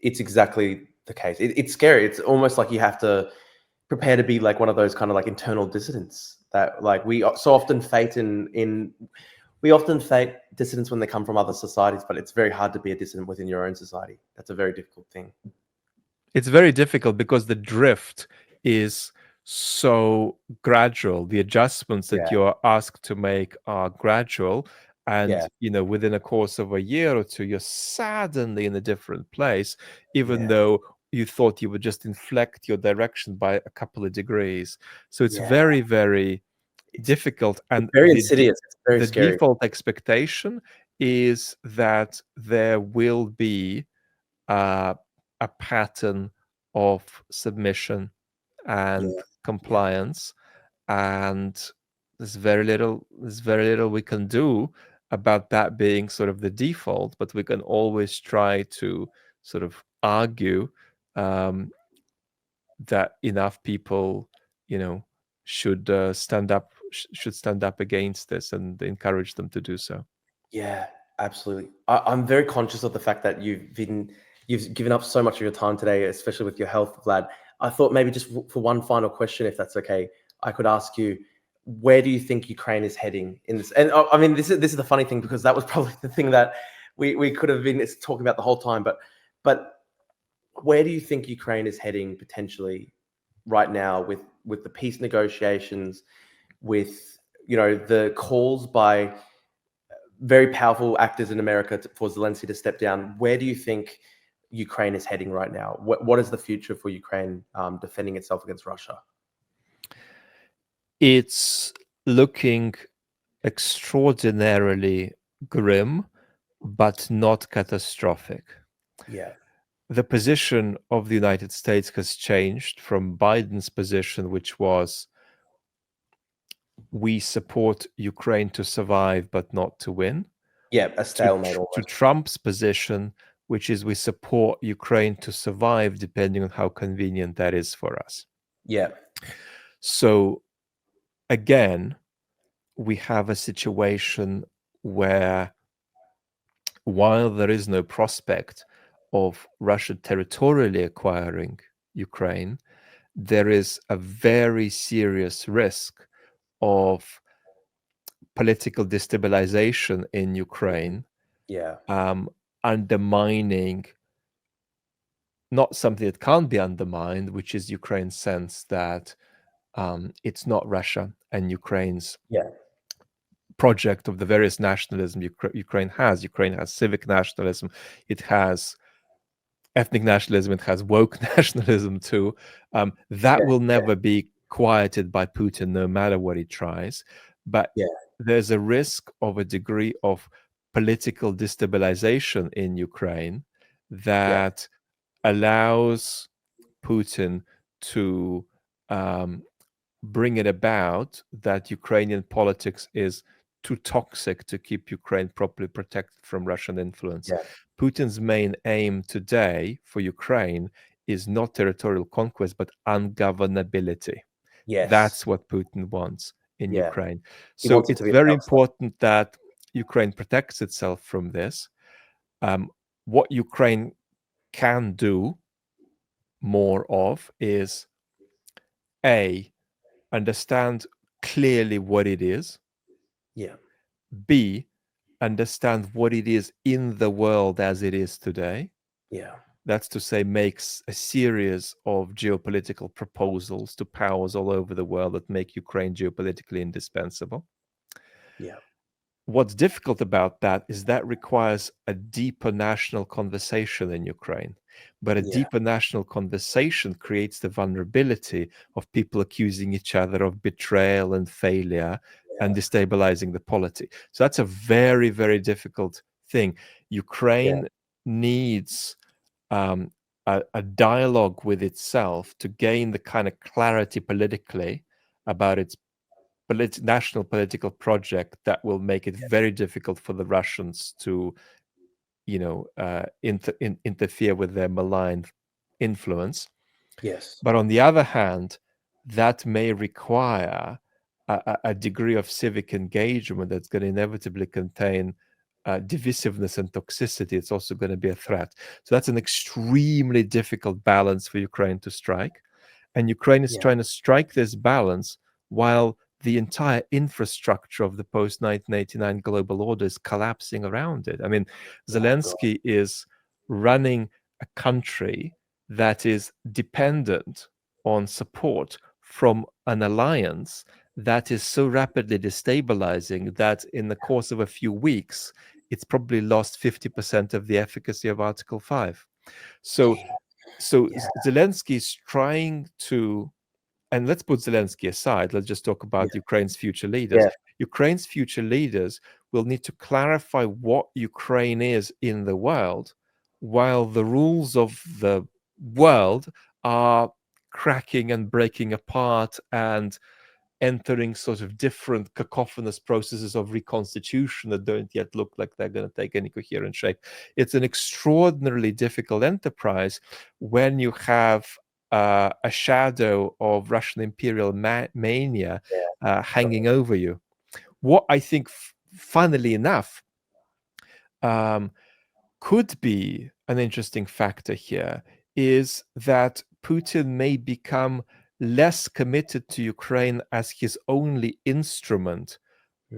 exactly the case. It's scary. It's almost like you have to prepare to be like one of those kind of like internal dissidents that like we so often fate in we often fate dissidents when they come from other societies, but it's very hard to be a dissident within your own society. That's a very difficult thing. It's very difficult because the drift is so gradual. The adjustments that Yeah, you're asked to make are gradual. And, yeah, within a course of a year or two, you're suddenly in a different place, even yeah, though you thought you would just inflect your direction by a couple of degrees. So it's yeah. very, very It's difficult. it's And very insidious. It's very the scary. default expectation is that there will be uh, a pattern of submission Yeah, and yeah, compliance, and there's very little we can do about that being sort of the default, but we can always try to sort of argue um, that enough people you know should stand up against this and encourage them to do so. yeah. Absolutely. I'm very conscious of the fact that you've given up so much of your time today, especially with your health, Vlad. I thought maybe just for one final question, if that's okay, I could ask you, where do you think Ukraine is heading in this? And I mean, this is the funny thing, because that was probably the thing that we could have been talking about the whole time. But where do you think Ukraine is heading potentially right now with the peace negotiations, with the calls by very powerful actors in America for Zelensky to step down? Where do you think Ukraine is heading right now? What is the future for Ukraine defending itself against Russia? It's looking extraordinarily grim, but not catastrophic. Yeah, The position of the United States has changed from Biden's position, which was we support Ukraine to survive but not to win, yeah, a stalemate to almost. Trump's position, which is we support Ukraine to survive depending on how convenient that is for us. Yeah, So again, we have a situation where while there is no prospect of Russia territorially acquiring Ukraine, there is a very serious risk of political destabilization in Ukraine, yeah, undermining not something that can't be undermined, which is Ukraine's sense that it's not Russia and Ukraine's yeah, project of the various nationalism Ukraine has. Ukraine has civic nationalism, it has ethnic nationalism, it has woke nationalism too. That yeah, will never be quieted by Putin, no matter what he tries. But yeah, there's a risk of a degree of political destabilization in Ukraine yeah, that allows Putin to um, bring it about that Ukrainian politics is too toxic to keep Ukraine properly protected from Russian influence. yeah. Putin's main aim today for Ukraine is not territorial conquest, but ungovernability. Yes, That's what Putin wants in yeah. Ukraine. He So wants it to it's be a very failed state. important that Ukraine protects itself from this. What Ukraine can do more of is A, understand clearly what it is, Yeah, B, understand what it is in the world as it is today. yeah, That's to say, makes a series of geopolitical proposals to powers all over the world that make Ukraine geopolitically indispensable. yeah, What's difficult about that is that requires a deeper national conversation in Ukraine. But a yeah, deeper national conversation creates the vulnerability of people accusing each other of betrayal and failure and yeah, destabilizing the polity. So that's a very, very difficult thing. yeah, Ukraine needs um, a dialogue with itself to gain the kind of clarity politically about its national political project that will make it very difficult for the Russians to, interfere with their malign influence. yes, But on the other hand, that may require a degree of civic engagement that's going to inevitably contain divisiveness and toxicity. It's also going to be a threat. So that's an extremely difficult balance for Ukraine to strike. And Ukraine is yeah. trying to strike this balance while the entire infrastructure of the post 1989 global order is collapsing around it. I mean, Oh God. Zelensky is running a country that is dependent on support from an alliance that is so rapidly destabilizing that in the course of a few weeks, it's probably lost 50% of the efficacy of Article 5. So, Yeah, Zelensky is trying to, and let's put Zelensky aside, let's just talk yeah, about Ukraine's future leaders. yeah, Ukraine's future leaders will need to clarify what Ukraine is in the world, while the rules of the world are cracking and breaking apart and entering sort of different cacophonous processes of reconstitution that don't yet look like they're going to take any coherent shape. It's an extraordinarily difficult enterprise when you have a shadow of Russian imperial mania yeah. hanging over you. What I think, funnily enough, um, could be an interesting factor here is that Putin may become less committed to Ukraine as his only instrument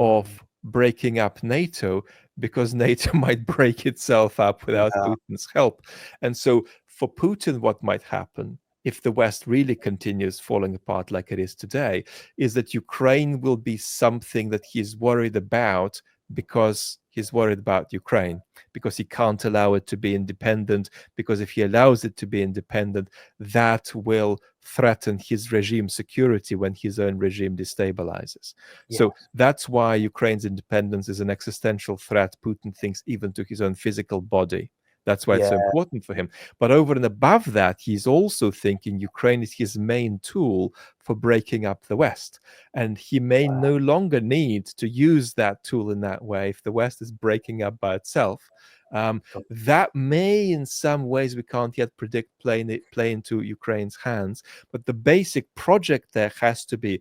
of breaking up NATO, because NATO might break itself up without Yeah. Putin's help. And so for Putin, what might happen if the West really continues falling apart like it is today is that Ukraine will be something that he's worried about, because he's worried about Ukraine, because he can't allow it to be independent, because if he allows it to be independent, that will threaten his regime security when his own regime destabilizes. Yeah. So that's why Ukraine's independence is an existential threat, Putin thinks, even to his own physical body. That's why it's so Yeah. important for him. But over and above that, he's also thinking Ukraine is his main tool for breaking up the West. And he may no longer need to use that tool in that way if the West is breaking up by itself. That may, in some ways, we can't yet predict, play into Ukraine's hands. But the basic project there has to be,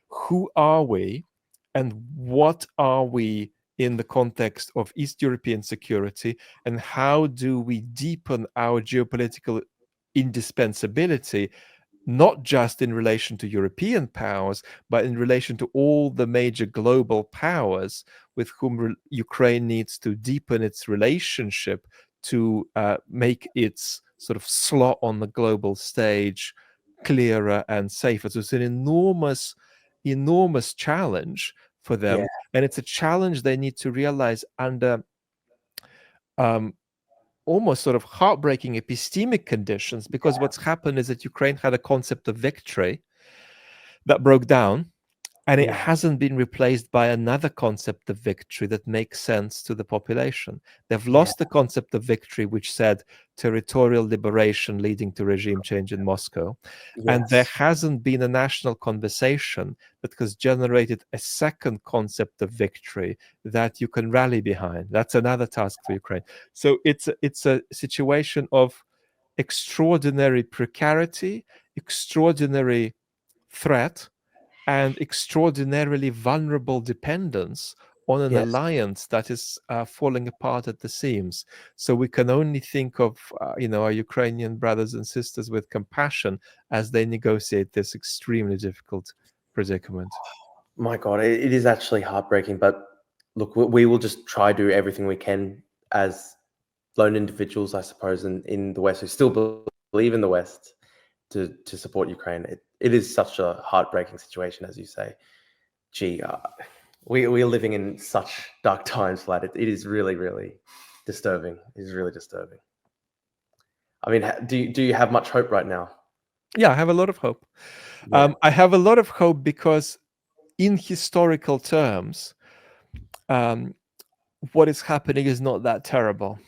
who are we and what are we in the context of East European security, and how do we deepen our geopolitical indispensability, not just in relation to European powers, but in relation to all the major global powers with whom Ukraine needs to deepen its relationship to make its sort of slot on the global stage clearer and safer. So it's an enormous challenge for them. Yeah. And it's a challenge they need to realize under almost sort of heartbreaking epistemic conditions, because what's happened is that Ukraine had a concept of victory that broke down, and it Yeah. hasn't been replaced by another concept of victory that makes sense to the population. They've lost the concept of victory, which said territorial liberation leading to regime change in Moscow. And there Yes. hasn't been a national conversation that has generated a second concept of victory that you can rally behind. That's another task for Ukraine. So it's a situation of extraordinary precarity, extraordinary threat, and extraordinarily vulnerable dependence on an Yes. alliance that is falling apart at the seams. So we can only think of our Ukrainian brothers and sisters with compassion as they negotiate this extremely difficult predicament. My God, it is actually heartbreaking. But look, we will just try to do everything we can as lone individuals, I suppose, in the West who still believe in the West to support Ukraine. It is such a heartbreaking situation, as you say. Gee, we are living in such dark times, Vlad. It is really, really disturbing. It is really disturbing. I mean, do you have much hope right now? Yeah, I have a lot of hope. Yeah. I have a lot of hope because, in historical terms, what is happening is not that terrible.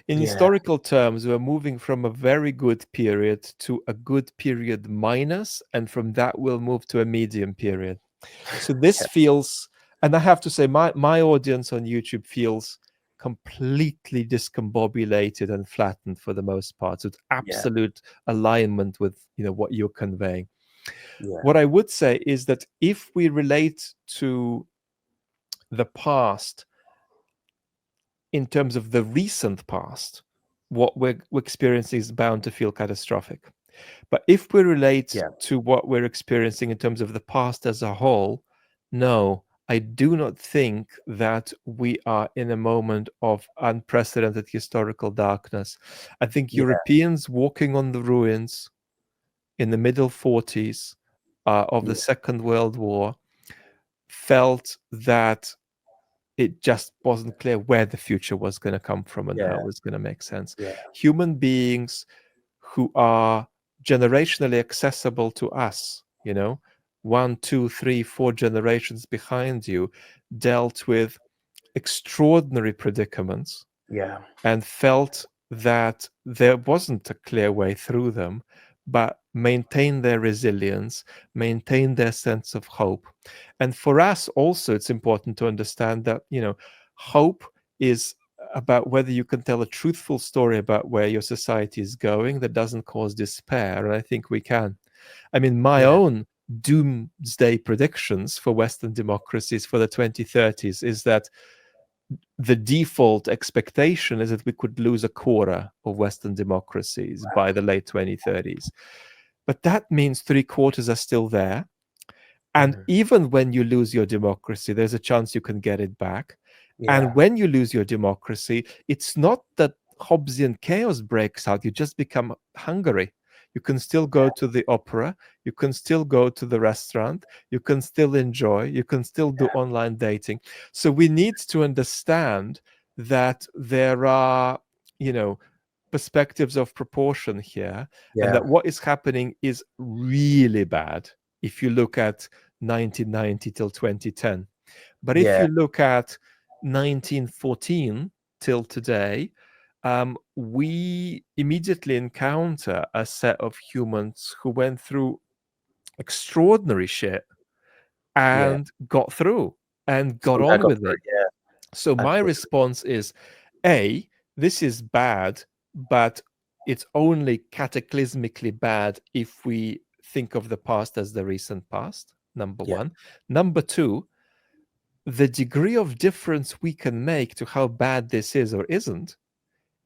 In Yeah. historical terms, we're moving from a very good period to a good period minus, and from that we'll move to a medium period. So this Yeah. feels, and I have to say, my audience on YouTube feels completely discombobulated and flattened for the most part. So it's Yeah. absolute alignment with what you're conveying. Yeah. What I would say is that if we relate to the past in terms of the recent past, what we're experiencing is bound to feel catastrophic. But if we relate Yeah. to what we're experiencing in terms of the past as a whole, no, I do not think that we are in a moment of unprecedented historical darkness. I think Yeah. Europeans walking on the ruins in the middle 40s of the Yeah. Second World War felt that it just wasn't clear where the future was going to come from and how Yeah. it was going to make sense. Yeah. Human beings who are generationally accessible to us, 1, 2, 3, 4 generations behind you, dealt with extraordinary predicaments Yeah. and felt that there wasn't a clear way through them, but maintain their resilience, maintain their sense of hope. And for us also, it's important to understand that, hope is about whether you can tell a truthful story about where your society is going that doesn't cause despair. And I think we can. I mean, my Yeah. own doomsday predictions for Western democracies for the 2030s is that the default expectation is that we could lose a quarter of Western democracies by the late 2030s. But that means 3/4 are still there. And even when you lose your democracy, there's a chance you can get it back. Yeah. And when you lose your democracy, it's not that Hobbesian chaos breaks out. You just become Hungary. You can still go to the opera. You can still go to the restaurant. You can still enjoy. You can still do online dating. So we need to understand that there are, perspectives of proportion here, and that what is happening is really bad if you look at 1990 till 2010. But if you look at 1914 till today, we immediately encounter a set of humans who went through extraordinary shit and got through and got on with it. So my response is, A, this is bad, but it's only cataclysmically bad if we think of the past as the recent past, number one. Number two, the degree of difference we can make to how bad this is or isn't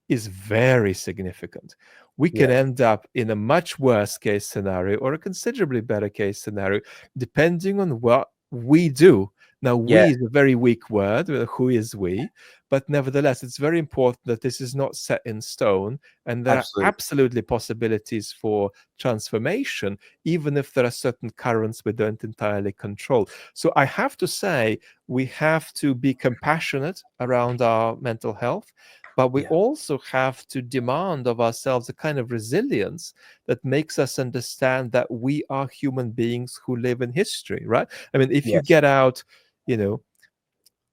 is very significant. We can end up in a much worse case scenario or a considerably better case scenario, depending on what we do. Now, we is a very weak word. Who is we? But nevertheless, it's very important that this is not set in stone, and there are absolutely possibilities for transformation, even if there are certain currents we don't entirely control. So I have to say, we have to be compassionate around our mental health, but we also have to demand of ourselves a kind of resilience that makes us understand that we are human beings who live in history, right? I mean, if you get out,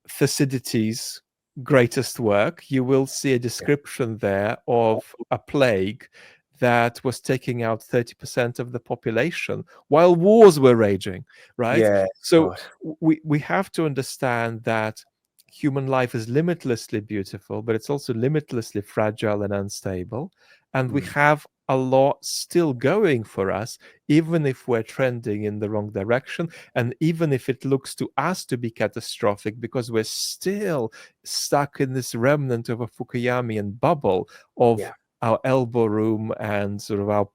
Thucydides' greatest work, you will see a description there of a plague that was taking out 30% of the population while wars were raging, right? So we have to understand that human life is limitlessly beautiful, but it's also limitlessly fragile and unstable. And we have a lot still going for us, even if we're trending in the wrong direction, and even if it looks to us to be catastrophic, because we're still stuck in this remnant of a Fukuyamian bubble of our elbow room and sort of our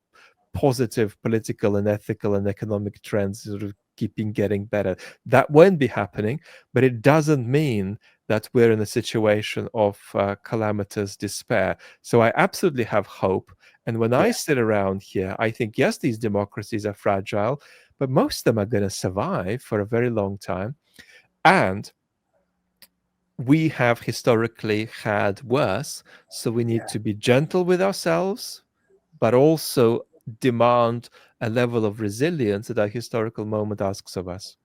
positive political and ethical and economic trends sort of keeping getting better. That won't be happening, but it doesn't mean that we're in a situation of calamitous despair. So I absolutely have hope. And when I sit around here, I think, yes, these democracies are fragile, but most of them are going to survive for a very long time. And we have historically had worse. So we need to be gentle with ourselves, but also demand a level of resilience that our historical moment asks of us.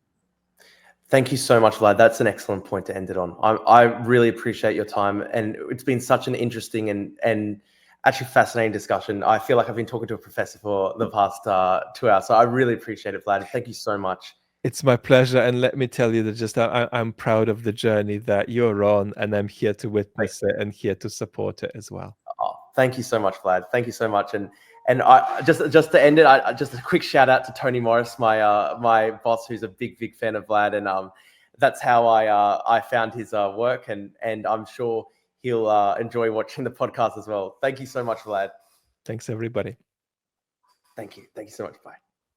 Thank you so much, Vlad. That's an excellent point to end it on. I really appreciate your time, and it's been such an interesting and actually fascinating discussion. I feel like I've been talking to a professor for the past 2 hours, so I really appreciate it, Vlad. Thank you so much. It's my pleasure, and let me tell you that just I'm proud of the journey that you're on, and I'm here to witness it and here to support it as well. Oh, thank you so much, Vlad. Thank you so much, and I just to end it, just a quick shout out to Tony Morris, my boss, who's a big fan of Vlad, and that's how I found his work, and I'm sure he'll enjoy watching the podcast as well. Thank you so much, Vlad. Thanks, everybody. Thank you so much. Bye.